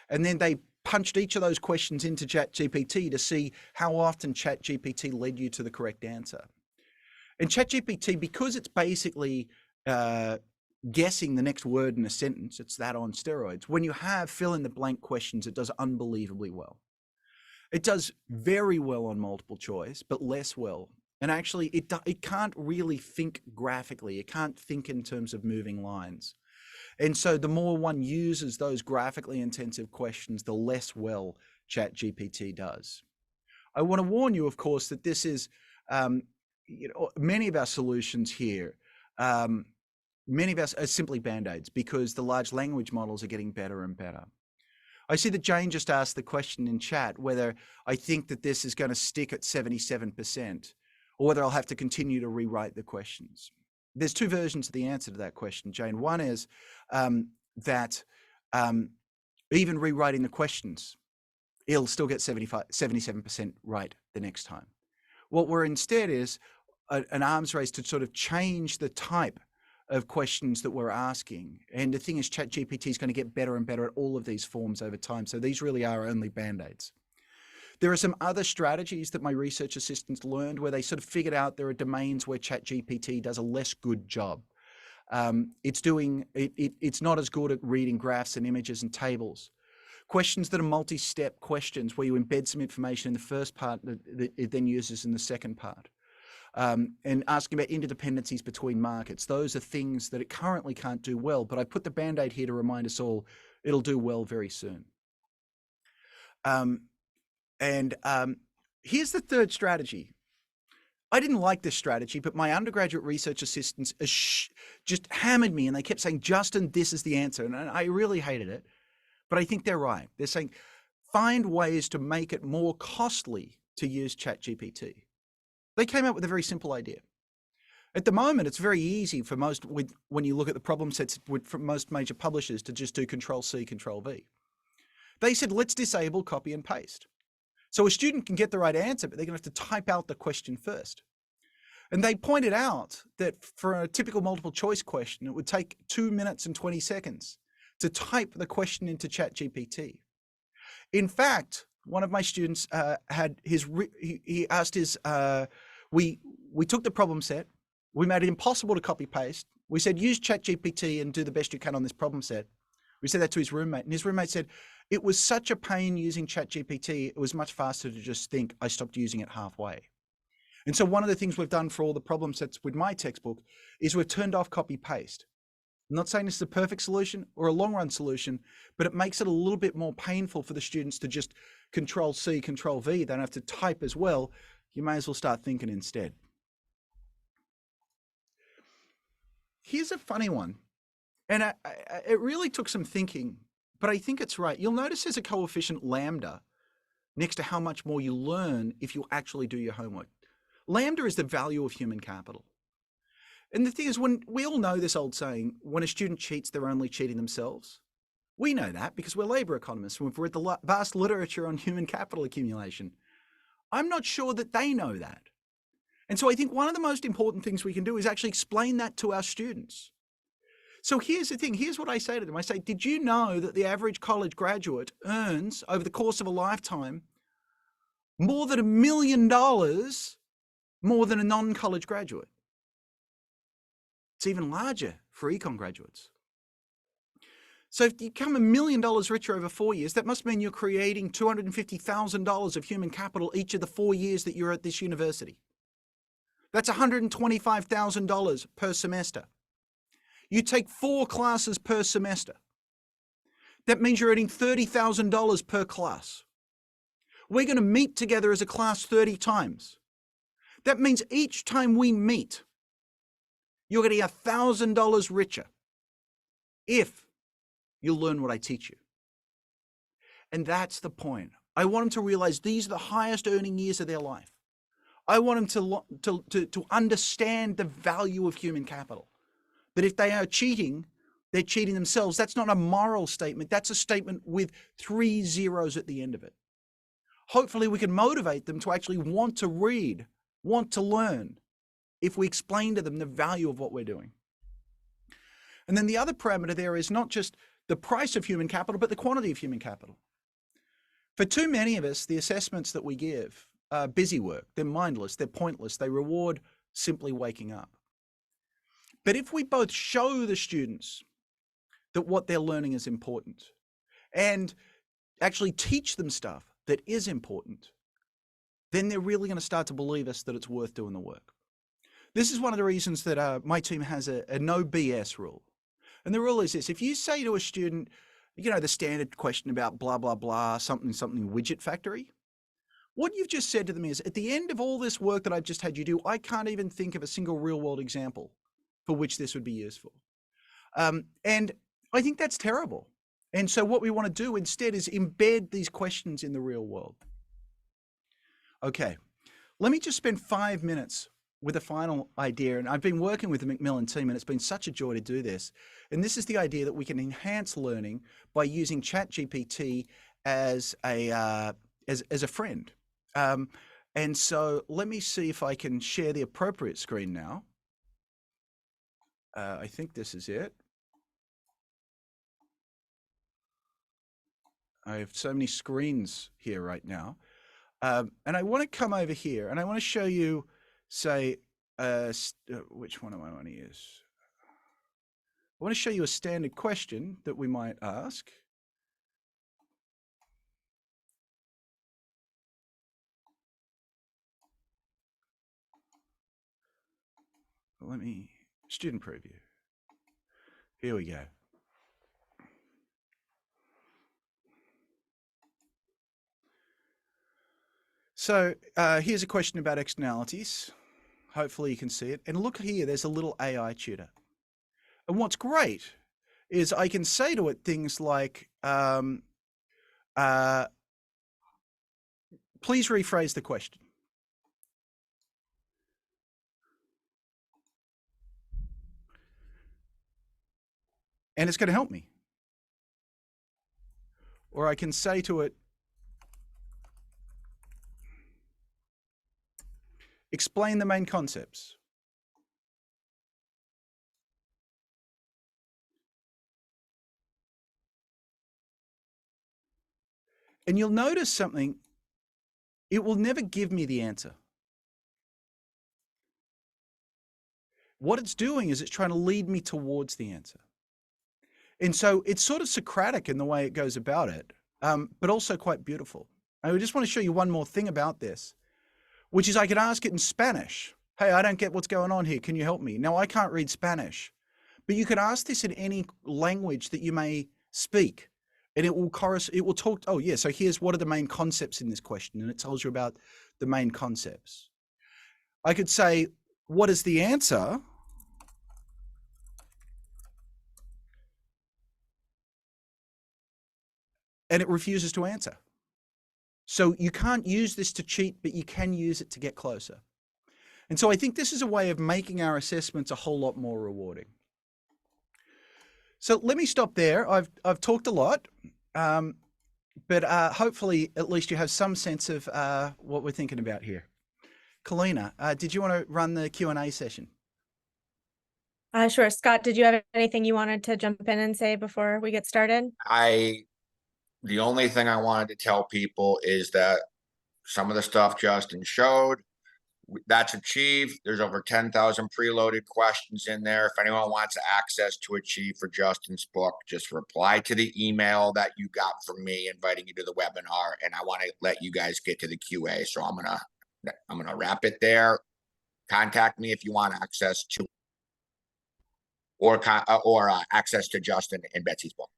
And then they punched each of those questions into ChatGPT to see how often ChatGPT led you to the correct answer. And ChatGPT, because it's basically guessing the next word in a sentence, it's that on steroids. When you have fill in the blank questions, it does unbelievably well. It does very well on multiple choice, but less well. And actually, it can't really think graphically. It can't think in terms of moving lines. And so the more one uses those graphically intensive questions, the less well ChatGPT does. I want to warn you, of course, that this is, many of our solutions here, many of us are simply band-aids because the large language models are getting better and better. I see that Jane just asked the question in chat whether I think that this is going to stick at 77% or whether I'll have to continue to rewrite the questions. There's two versions of the answer to that question, Jane. One is that even rewriting the questions, it'll still get 77% right the next time. What we're instead is an arms race to sort of change the type of questions that we're asking. And the thing is, ChatGPT is going to get better and better at all of these forms over time. So these really are only band-aids. There are some other strategies that my research assistants learned where they sort of figured out there are domains where ChatGPT does a less good job. It's not as good at reading graphs and images and tables. Questions that are multi-step questions where you embed some information in the first part that it then uses in the second part. And asking about interdependencies between markets. Those are things that it currently can't do well, but I put the Band-Aid here to remind us all it'll do well very soon. Here's the third strategy. I didn't like this strategy, but my undergraduate research assistants just hammered me and they kept saying, Justin, this is the answer. And I really hated it, but I think they're right. They're saying, find ways to make it more costly to use ChatGPT. They came up with a very simple idea. At the moment, it's very easy for most, when you look at the problem sets for most major publishers, to just do Control-C, Control-V. They said, let's disable copy and paste. So a student can get the right answer, but they're going to have to type out the question first. And they pointed out that for a typical multiple choice question, it would take 2 minutes and 20 seconds to type the question into ChatGPT. In fact, one of my students he asked his, we took the problem set, we made it impossible to copy paste. We said, use ChatGPT and do the best you can on this problem set. We said that to his roommate, and his roommate said, it was such a pain using ChatGPT, it was much faster to just think, I stopped using it halfway. And so one of the things we've done for all the problem sets with my textbook is we've turned off copy paste. I'm not saying this is a perfect solution or a long run solution, but it makes it a little bit more painful for the students to just Control-C, Control-V. They don't have to type as well. You may as well start thinking instead. Here's a funny one. And it really took some thinking, but I think it's right. You'll notice there's a coefficient lambda next to how much more you learn if you actually do your homework. Lambda is the value of human capital. And the thing is, when we all know this old saying, when a student cheats, they're only cheating themselves. We know that because we're labor economists and we've read the vast literature on human capital accumulation. I'm not sure that they know that. And so I think one of the most important things we can do is actually explain that to our students. So here's the thing. Here's what I say to them. I say, did you know that the average college graduate earns over the course of a lifetime more than $1 million more than a non-college graduate? It's even larger for econ graduates. So if you become $1 million richer over 4 years, that must mean you're creating $250,000 of human capital each of the 4 years that you're at this university. That's $125,000 per semester. You take 4 classes per semester. That means you're earning $30,000 per class. We're going to meet together as a class 30 times. That means each time we meet, you're getting $1,000 richer if you learn what I teach you. And that's the point. I want them to realize these are the highest earning years of their life. I want them to understand the value of human capital. That if they are cheating, they're cheating themselves. That's not a moral statement. That's a statement with 3 zeros at the end of it. Hopefully we can motivate them to actually want to read, want to learn, if we explain to them the value of what we're doing. And then the other parameter there is not just the price of human capital, but the quantity of human capital. For too many of us, the assessments that we give are busy work. They're mindless, they're pointless, they reward simply waking up. But if we both show the students that what they're learning is important and actually teach them stuff that is important, then they're really going to start to believe us that it's worth doing the work. This is one of the reasons that my team has a no BS rule. And the rule is this: if you say to a student, you know, the standard question about blah, blah, blah, something, something widget factory, What you've just said to them is, at the end of all this work that I've just had you do, I can't even think of a single real world example for which this would be useful. And I think that's terrible. And so what we want to do instead is embed these questions in the real world. Okay, let me just spend 5 minutes with a final idea. And I've been working with the Macmillan team, and it's been such a joy to do this. And this is the idea that we can enhance learning by using ChatGPT as a friend. And so let me see if I can share the appropriate screen now. I think this is it. I have so many screens here right now. And I want to come over here and I want to show you, say, which one do I want to use? I want to show you a standard question that we might ask. Let me, student preview. Here we go. So here's a question about externalities. Hopefully you can see it. And look here, there's a little AI tutor. And what's great is I can say to it things like, please rephrase the question. And it's going to help me. Or I can say to it, explain the main concepts. And you'll notice something, it will never give me the answer. What it's doing is it's trying to lead me towards the answer. And so it's sort of Socratic in the way it goes about it, but also quite beautiful. I just want to show you one more thing about this, which is I could ask it in Spanish. Hey, I don't get what's going on here. Can you help me? Now, I can't read Spanish, but you could ask this in any language that you may speak, and it will talk. Oh, yeah. So here's what are the main concepts in this question, and it tells you about the main concepts. I could say, what is the answer? And it refuses to answer. So you can't use this to cheat, but you can use it to get closer. And so I think this is a way of making our assessments a whole lot more rewarding. So let me stop there. I've talked a lot, but hopefully at least you have some sense of what we're thinking about here. Kalina, did you want to run the Q&A session? Sure. Scott, did you have anything you wanted to jump in and say before we get started? The only thing I wanted to tell people is that some of the stuff Justin showed, that's Achieve. There's over 10,000 preloaded questions in there. If anyone wants access to Achieve for Justin's book, just reply to the email that you got from me inviting you to the webinar, and I want to let you guys get to the QA. So I'm gonna wrap it there. Contact me if you want access to or access to Justin and Betsy's book.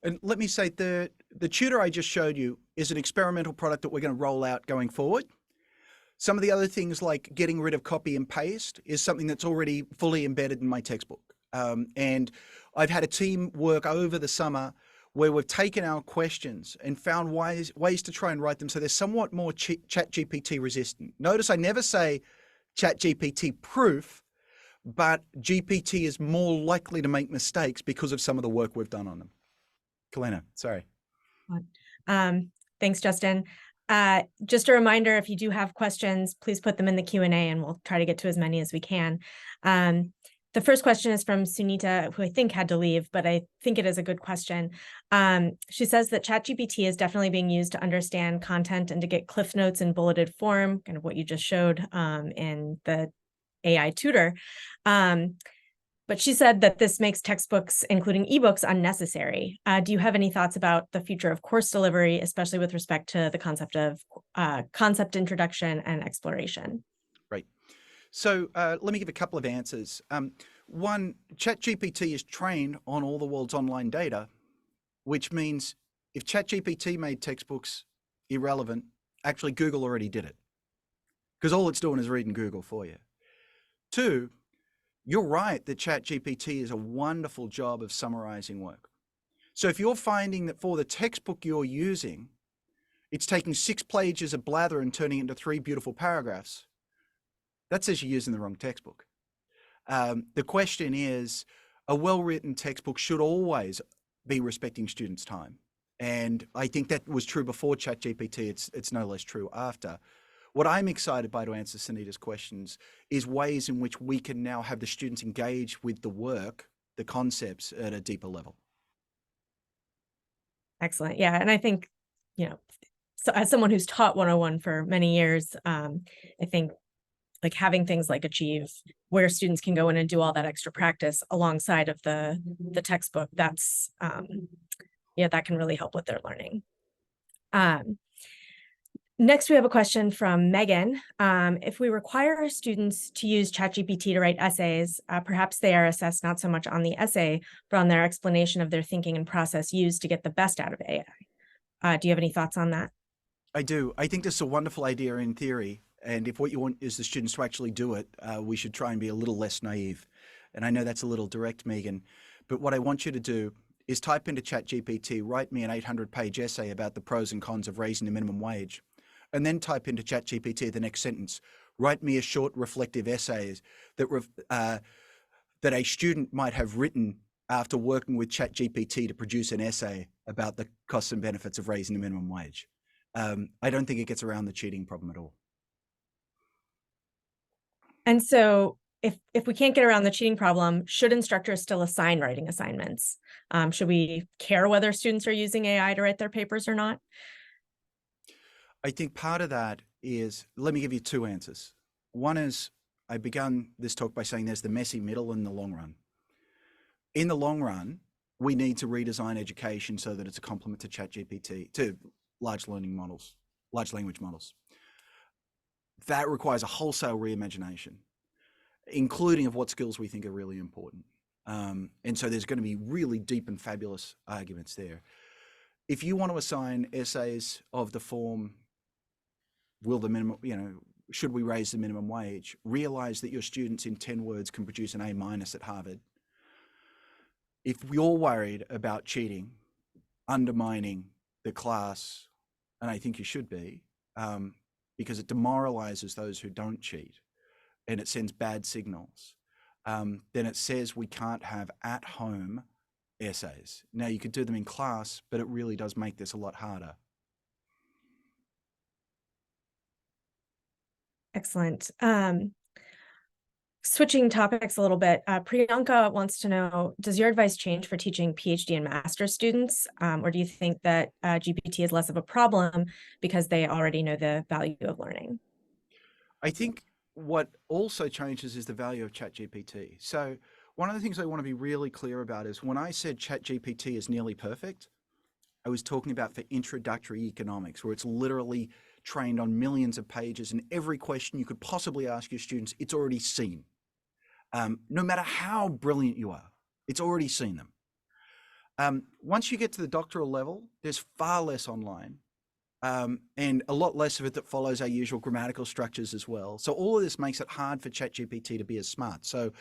And let me say, the tutor I just showed you is an experimental product that we're going to roll out going forward. Some of the other things like getting rid of copy and paste is something that's already fully embedded in my textbook. And I've had a team work over the summer where we've taken our questions and found ways to try and write them so they're somewhat more ChatGPT resistant. Notice I never say ChatGPT proof, but GPT is more likely to make mistakes because of some of the work we've done on them. Kalina, sorry. Thanks, Justin. Just a reminder, if you do have questions, please put them in the Q&A and we'll try to get to as many as we can. The first question is from Sunita, who I think had to leave, but I think it is a good question. She says that ChatGPT is definitely being used to understand content and to get cliff notes in bulleted form, kind of what you just showed in the AI tutor. But she said that this makes textbooks, including ebooks, unnecessary. Do you have any thoughts about the future of course delivery, especially with respect to the concept of concept introduction and exploration? Right. So let me give a couple of answers. One, ChatGPT is trained on all the world's online data, which means if ChatGPT made textbooks irrelevant. Actually, Google already did it because all it's doing is reading Google for you. 2, you're right that ChatGPT is a wonderful job of summarizing work. So if you're finding that for the textbook you're using, it's taking 6 pages of blather and turning it into 3 beautiful paragraphs, that says you're using the wrong textbook. The question is, a well-written textbook should always be respecting students' time. And I think that was true before ChatGPT. It's no less true after. What I'm excited by, to answer Sunita's questions, is ways in which we can now have the students engage with the work, the concepts at a deeper level. Excellent. Yeah. And I think, so as someone who's taught 101 for many years, I think like having things like Achieve, where students can go in and do all that extra practice alongside of the textbook, that's, that can really help with their learning. Next, we have a question from Megan. If we require our students to use ChatGPT to write essays, perhaps they are assessed not so much on the essay, but on their explanation of their thinking and process used to get the best out of AI. Do you have any thoughts on that? I do. I think this is a wonderful idea in theory. And if what you want is the students to actually do it, we should try and be a little less naive. And I know that's a little direct, Megan, but what I want you to do is type into ChatGPT, write me an 800-page essay about the pros and cons of raising the minimum wage. And then type into ChatGPT the next sentence, write me a short reflective essay that a student might have written after working with ChatGPT to produce an essay about the costs and benefits of raising the minimum wage. I don't think it gets around the cheating problem at all. And so if we can't get around the cheating problem, should instructors still assign writing assignments? Should we care whether students are using AI to write their papers or not? I think part of that is, let me give you 2 answers. One is, I began this talk by saying there's the messy middle and the long run. In the long run, we need to redesign education so that it's a complement to ChatGPT, to large language models. That requires a wholesale reimagination, including of what skills we think are really important. And so there's going to be really deep and fabulous arguments there. If you want to assign essays of the form, should we raise the minimum wage? Realize that your students in 10 words can produce an A- at Harvard. If you're worried about cheating, undermining the class, and I think you should be, because it demoralizes those who don't cheat and it sends bad signals, then it says we can't have at-home essays. Now, you could do them in class, but it really does make this a lot harder. Excellent. Switching topics a little bit, Priyanka wants to know, does your advice change for teaching PhD and master's students? Or do you think that GPT is less of a problem because they already know the value of learning? I think what also changes is the value of ChatGPT. So one of the things I want to be really clear about is when I said ChatGPT is nearly perfect, I was talking about for introductory economics, where it's literally trained on millions of pages and every question you could possibly ask your students, it's already seen. No matter how brilliant you are, it's already seen them. Once you get to the doctoral level, there's far less online and a lot less of it that follows our usual grammatical structures as well. So all of this makes it hard for ChatGPT to be as smart. So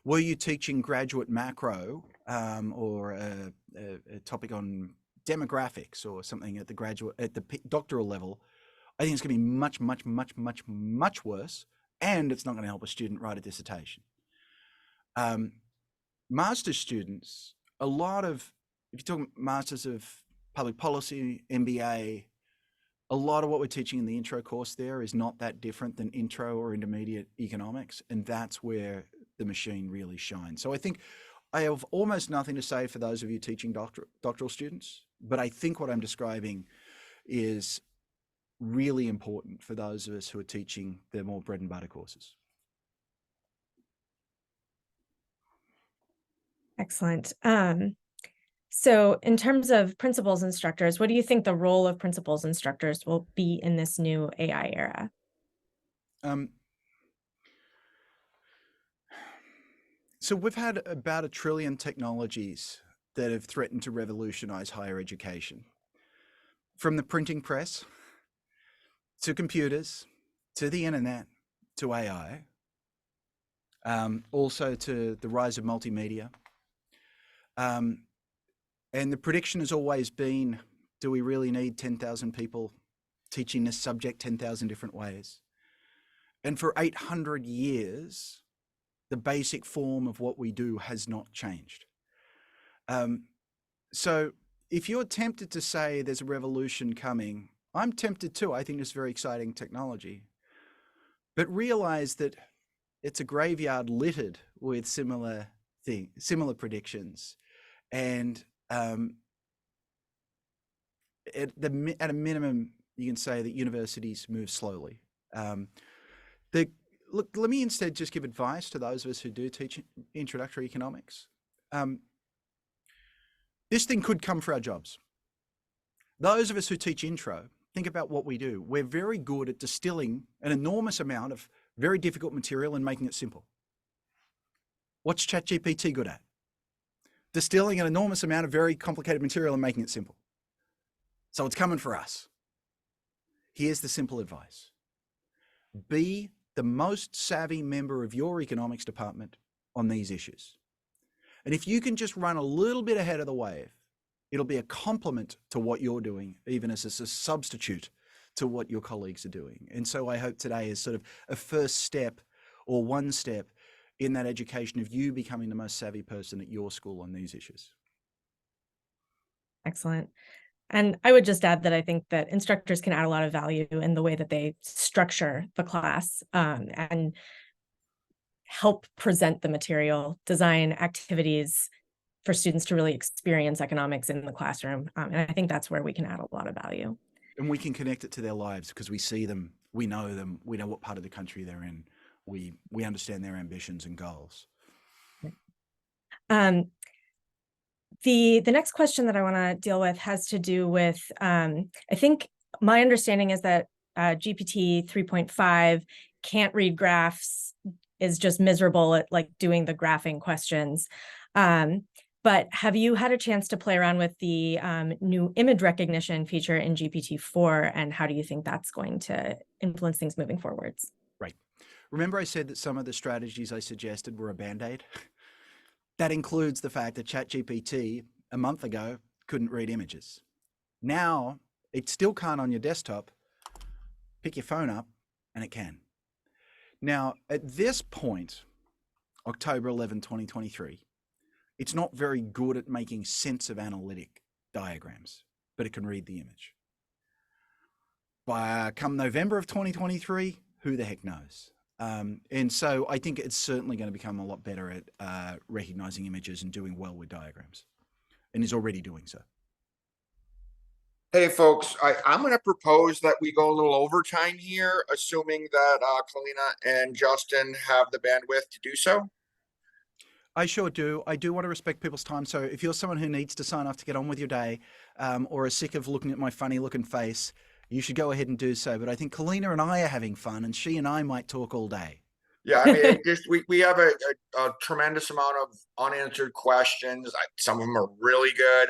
were you teaching graduate macro or a topic on demographics or something at the doctoral level, I think it's going to be much, much, much, much, much worse, and it's not going to help a student write a dissertation. Master's students, if you're talking masters of public policy, MBA, a lot of what we're teaching in the intro course there is not that different than intro or intermediate economics, and that's where the machine really shines. So I think I have almost nothing to say for those of you teaching doctoral students, but I think what I'm describing is really important for those of us who are teaching the more bread and butter courses. Excellent. So in terms of principals instructors, what do you think the role of principals instructors will be in this new AI era? So we've had about 1 trillion technologies that have threatened to revolutionize higher education. From the printing press to computers, to the internet, to AI, also to the rise of multimedia. And the prediction has always been, do we really need 10,000 people teaching this subject 10,000 different ways? And for 800 years, the basic form of what we do has not changed. So if you're tempted to say there's a revolution coming, I'm tempted too. I think it's very exciting technology. But realize that it's a graveyard littered with similar predictions. And at a minimum, you can say that universities move slowly. Look, let me instead just give advice to those of us who do teach introductory economics. This thing could come for our jobs. Those of us who teach intro, think about what we do. We're very good at distilling an enormous amount of very difficult material and making it simple. What's ChatGPT good at? Distilling an enormous amount of very complicated material and making it simple. So it's coming for us. Here's the simple advice. Be the most savvy member of your economics department on these issues. And if you can just run a little bit ahead of the wave, it'll be a complement to what you're doing, even as a substitute to what your colleagues are doing. And so I hope today is sort of a first step or one step in that education of you becoming the most savvy person at your school on these issues. Excellent. And I would just add that I think that instructors can add a lot of value in the way that they structure the class and help present the material, design activities for students to really experience economics in the classroom. And I think that's where we can add a lot of value. And we can connect it to their lives because we see them, we know what part of the country they're in. We understand their ambitions and goals. The next question that I want to deal with has to do with, I think my understanding is that GPT 3.5 can't read graphs, is just miserable at like doing the graphing questions. But have you had a chance to play around with the new image recognition feature in GPT-4, and how do you think that's going to influence things moving forwards? Right. Remember I said that some of the strategies I suggested were a Band-Aid? That includes the fact that ChatGPT a month ago couldn't read images. Now it still can't on your desktop. Pick your phone up and it can. Now at this point, October 11, 2023, it's not very good at making sense of analytic diagrams, but it can read the image. By come November of 2023, who the heck knows? And so I think it's certainly going to become a lot better at recognizing images and doing well with diagrams, and is already doing so. Hey, folks, I'm going to propose that we go a little overtime here, assuming that Kalina and Justin have the bandwidth to do so. I sure do. I do want to respect people's time. So if you're someone who needs to sign off to get on with your day, or are sick of looking at my funny looking face, you should go ahead and do so. But I think Kalina and I are having fun, and she and I might talk all day. Yeah, I mean, we have a tremendous amount of unanswered questions. Some of them are really good.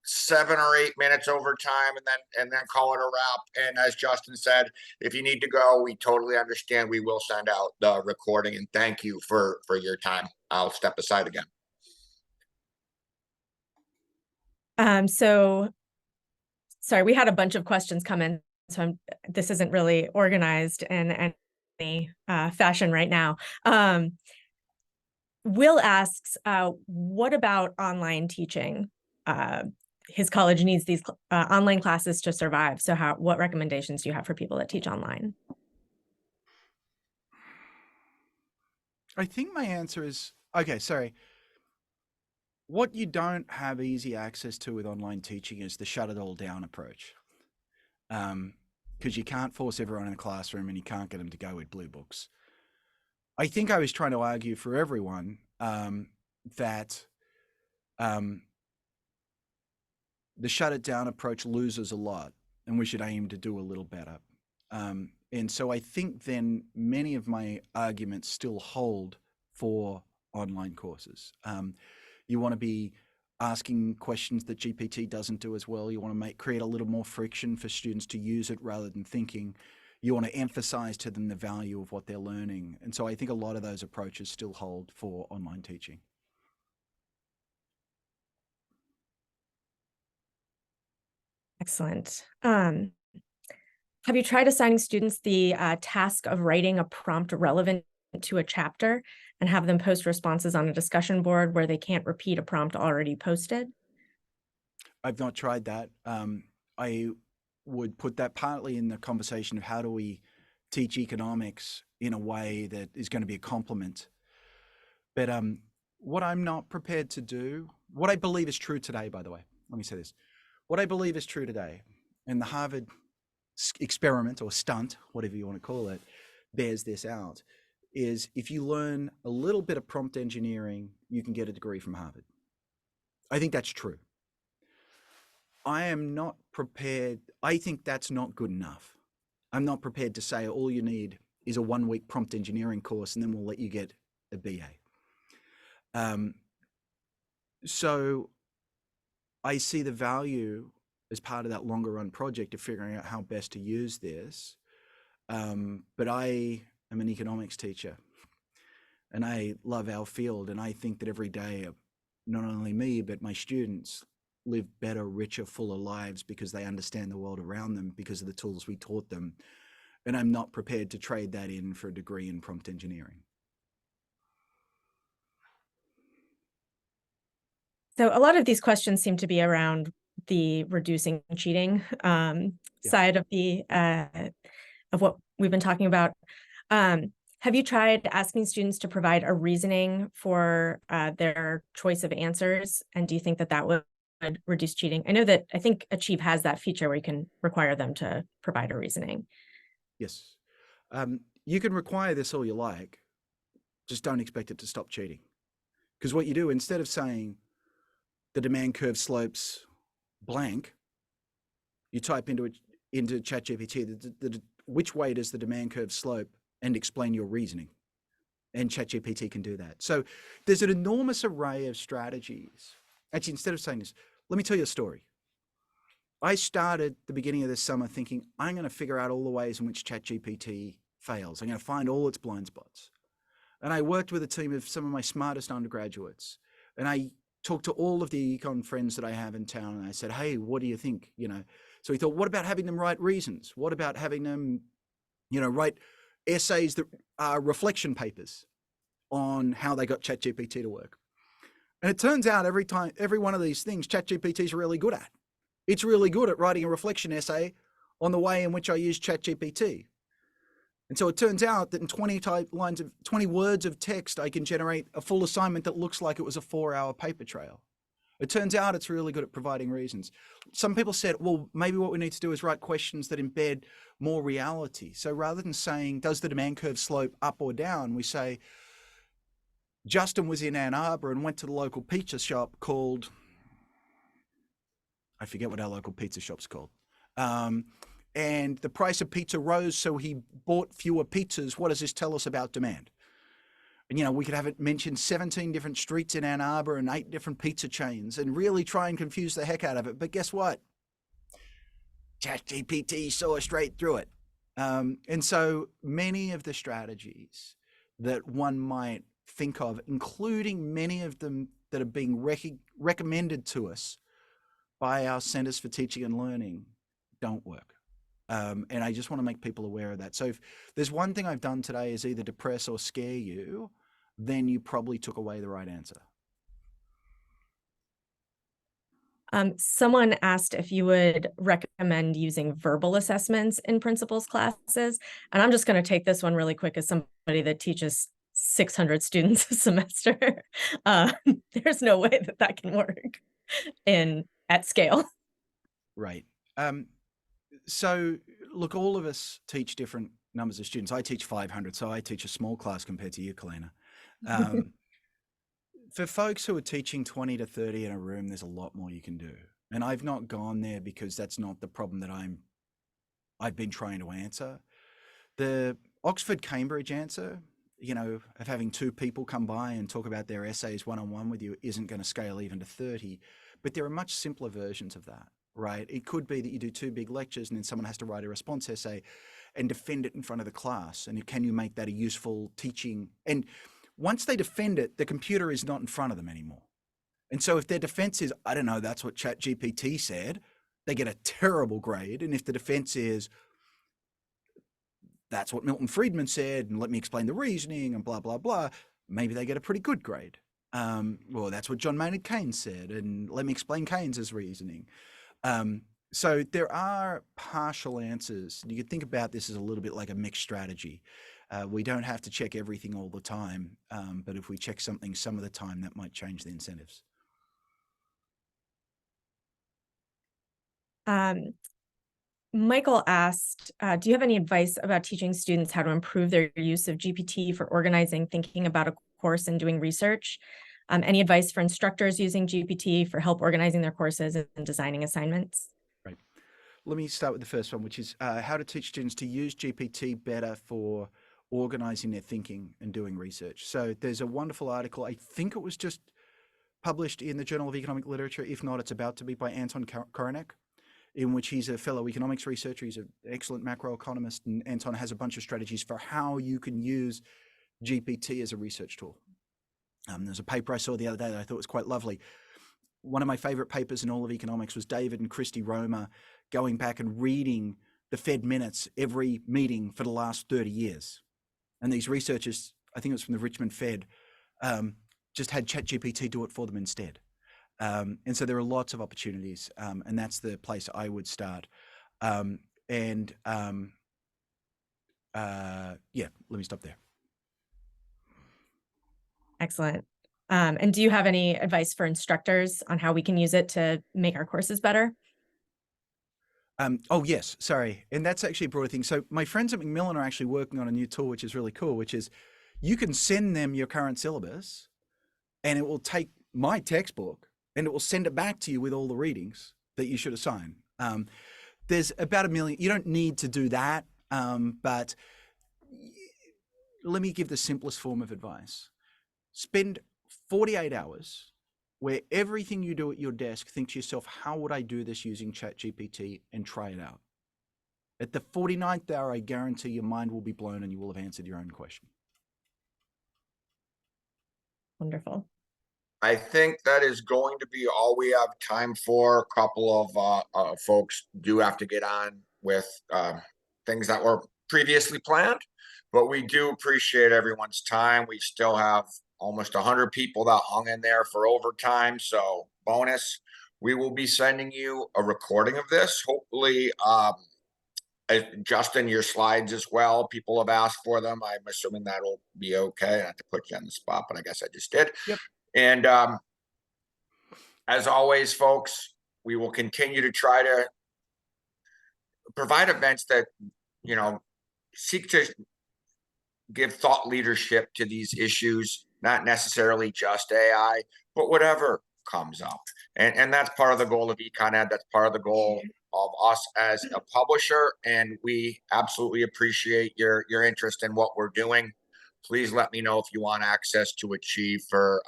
7 or 8 minutes overtime, and then call it a wrap. And as Justin said, if you need to go, we totally understand. We will send out the recording. And thank you for your time. I'll step aside again. So sorry, we had a bunch of questions come in, so this isn't really organized in any fashion right now. Will asks, what about online teaching? His college needs these online classes to survive. So what recommendations do you have for people that teach online? I think my answer is, okay, sorry. What you don't have easy access to with online teaching is the shut it all down approach. Because you can't force everyone in a classroom and you can't get them to go with blue books. I think I was trying to argue for everyone that the shut it down approach loses a lot and we should aim to do a little better. And so I think then many of my arguments still hold for online courses. You want to be asking questions that GPT doesn't do as well. You want to create a little more friction for students to use it rather than thinking. You want to emphasize to them the value of what they're learning. And so I think a lot of those approaches still hold for online teaching. Excellent. Have you tried assigning students the task of writing a prompt relevant to a chapter and have them post responses on a discussion board where they can't repeat a prompt already posted? I've not tried that. I would put that partly in the conversation of how do we teach economics in a way that is going to be a complement. But what I'm not prepared to do, what I believe is true today, by the way, let me say this. What I believe is true today, and the Harvard experiment or stunt, whatever you want to call it, bears this out, is if you learn a little bit of prompt engineering, you can get a degree from Harvard. I think that's true. I am not prepared. I think that's not good enough. I'm not prepared to say all you need is a 1-week prompt engineering course and then we'll let you get a BA. So I see the value as part of that longer run project of figuring out how best to use this. But I am an economics teacher and I love our field. And I think that every day, not only me, but my students live better, richer, fuller lives because they understand the world around them because of the tools we taught them. And I'm not prepared to trade that in for a degree in prompt engineering. So a lot of these questions seem to be around the reducing cheating side of the of what we've been talking about. Have you tried asking students to provide a reasoning for their choice of answers? And do you think that that would reduce cheating? I think Achieve has that feature where you can require them to provide a reasoning. Yes. You can require this all you like, just don't expect it to stop cheating. Because what you do, instead of saying the demand curve slopes blank, you type into ChatGPT, which way does the demand curve slope, and explain your reasoning. And ChatGPT can do that. So there's an enormous array of strategies. Actually, instead of saying this, let me tell you a story. I started the beginning of this summer thinking, I'm going to figure out all the ways in which ChatGPT fails. I'm going to find all its blind spots. And I worked with a team of some of my smartest undergraduates. And I talked to all of the econ friends that I have in town. And I said, hey, what do you think? So we thought, what about having them write reasons? What about having them, write essays that are reflection papers on how they got ChatGPT to work? And it turns out every one of these things, ChatGPT is really good at. It's really good at writing a reflection essay on the way in which I use ChatGPT. And so it turns out that in 20 words of text, I can generate a full assignment that looks like it was a 4-hour paper trail. It turns out it's really good at providing reasons. Some people said, well, maybe what we need to do is write questions that embed more reality. So rather than saying, does the demand curve slope up or down, we say, Justin was in Ann Arbor and went to the local pizza shop called, I forget what our local pizza shop's called. And the price of pizza rose, so he bought fewer pizzas. What does this tell us about demand? And, we could have it mention 17 different streets in Ann Arbor and 8 different pizza chains and really try and confuse the heck out of it. But guess what? ChatGPT saw straight through it. And so many of the strategies that one might think of, including many of them that are being recommended to us by our Centers for Teaching and Learning, don't work. And I just want to make people aware of that. So if there's one thing I've done today is either depress or scare you, then you probably took away the right answer. Someone asked if you would recommend using verbal assessments in principals classes. And I'm just going to take this one really quick as somebody that teaches 600 students a semester. There's no way that can work at scale. Right. So look, all of us teach different numbers of students. I teach 500, so I teach a small class compared to you, Kalina. For folks who are teaching 20 to 30 in a room, there's a lot more you can do. And I've not gone there because that's not the problem that I've been trying to answer. The Oxford-Cambridge answer you know, of having 2 people come by and talk about their essays one-on-one with you isn't going to scale even to 30. But there are much simpler versions of that, right? It could be that you do 2 big lectures and then someone has to write a response essay and defend it in front of the class. And can you make that a useful teaching? And once they defend it, the computer is not in front of them anymore. And so if their defense is, I don't know, that's what ChatGPT said, they get a terrible grade. And if the defense is, that's what Milton Friedman said, and let me explain the reasoning and blah, blah, blah, maybe they get a pretty good grade. Well, that's what John Maynard Keynes said, and let me explain Keynes's reasoning. So there are partial answers. You could think about this as a little bit like a mixed strategy. We don't have to check everything all the time, but if we check something some of the time, that might change the incentives. Michael asked, do you have any advice about teaching students how to improve their use of GPT for organizing, thinking about a course, and doing research? Any advice for instructors using GPT for help organizing their courses and designing assignments? Right. Let me start with the first one, which is how to teach students to use GPT better for organizing their thinking and doing research. So there's a wonderful article, I think it was just published in the Journal of Economic Literature. If not, it's about to be, by Anton Koronek, in which he's a fellow economics researcher. He's an excellent macroeconomist, and Anton has a bunch of strategies for how you can use GPT as a research tool. There's a paper I saw the other day that I thought was quite lovely. One of my favorite papers in all of economics was David and Christy Romer going back and reading the Fed minutes every meeting for the last 30 years. And these researchers, I think it was from the Richmond Fed, just had ChatGPT do it for them instead. And so there are lots of opportunities, and that's the place I would start. Yeah, let me stop there. Excellent. And do you have any advice for instructors on how we can use it to make our courses better? Oh, yes, sorry. And that's actually a broader thing. So my friends at Macmillan are actually working on a new tool, which is really cool, which is you can send them your current syllabus and it will take my textbook and it will send it back to you with all the readings that you should assign. There's about 1 million. You don't need to do that, but let me give the simplest form of advice. Spend 48 hours where everything you do at your desk, think to yourself, how would I do this using ChatGPT, and try it out. At the 49th hour, I guarantee your mind will be blown and you will have answered your own question. Wonderful. I think that is going to be all we have time for. A couple of folks do have to get on with things that were previously planned, but we do appreciate everyone's time. We still have almost 100 people that hung in there for overtime, so bonus. We will be sending you a recording of this, hopefully. Justin, your slides as well. People have asked for them. I'm assuming that'll be okay. Not to put you on the spot, but I guess I just did. Yep. And as always, folks, we will continue to try to provide events that, you know, seek to give thought leadership to these issues, not necessarily just AI, but whatever comes up. And that's part of the goal of EconEd. That's part of the goal of us as a publisher. And we absolutely appreciate your interest in what we're doing. Please let me know if you want access to Achieve for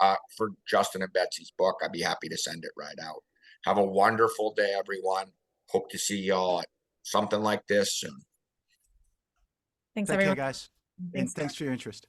Justin and Betsy's book. I'd be happy to send it right out. Have a wonderful day, everyone. Hope to see y'all at something like this soon. Thanks, Take everyone. care, guys. And thanks for your interest.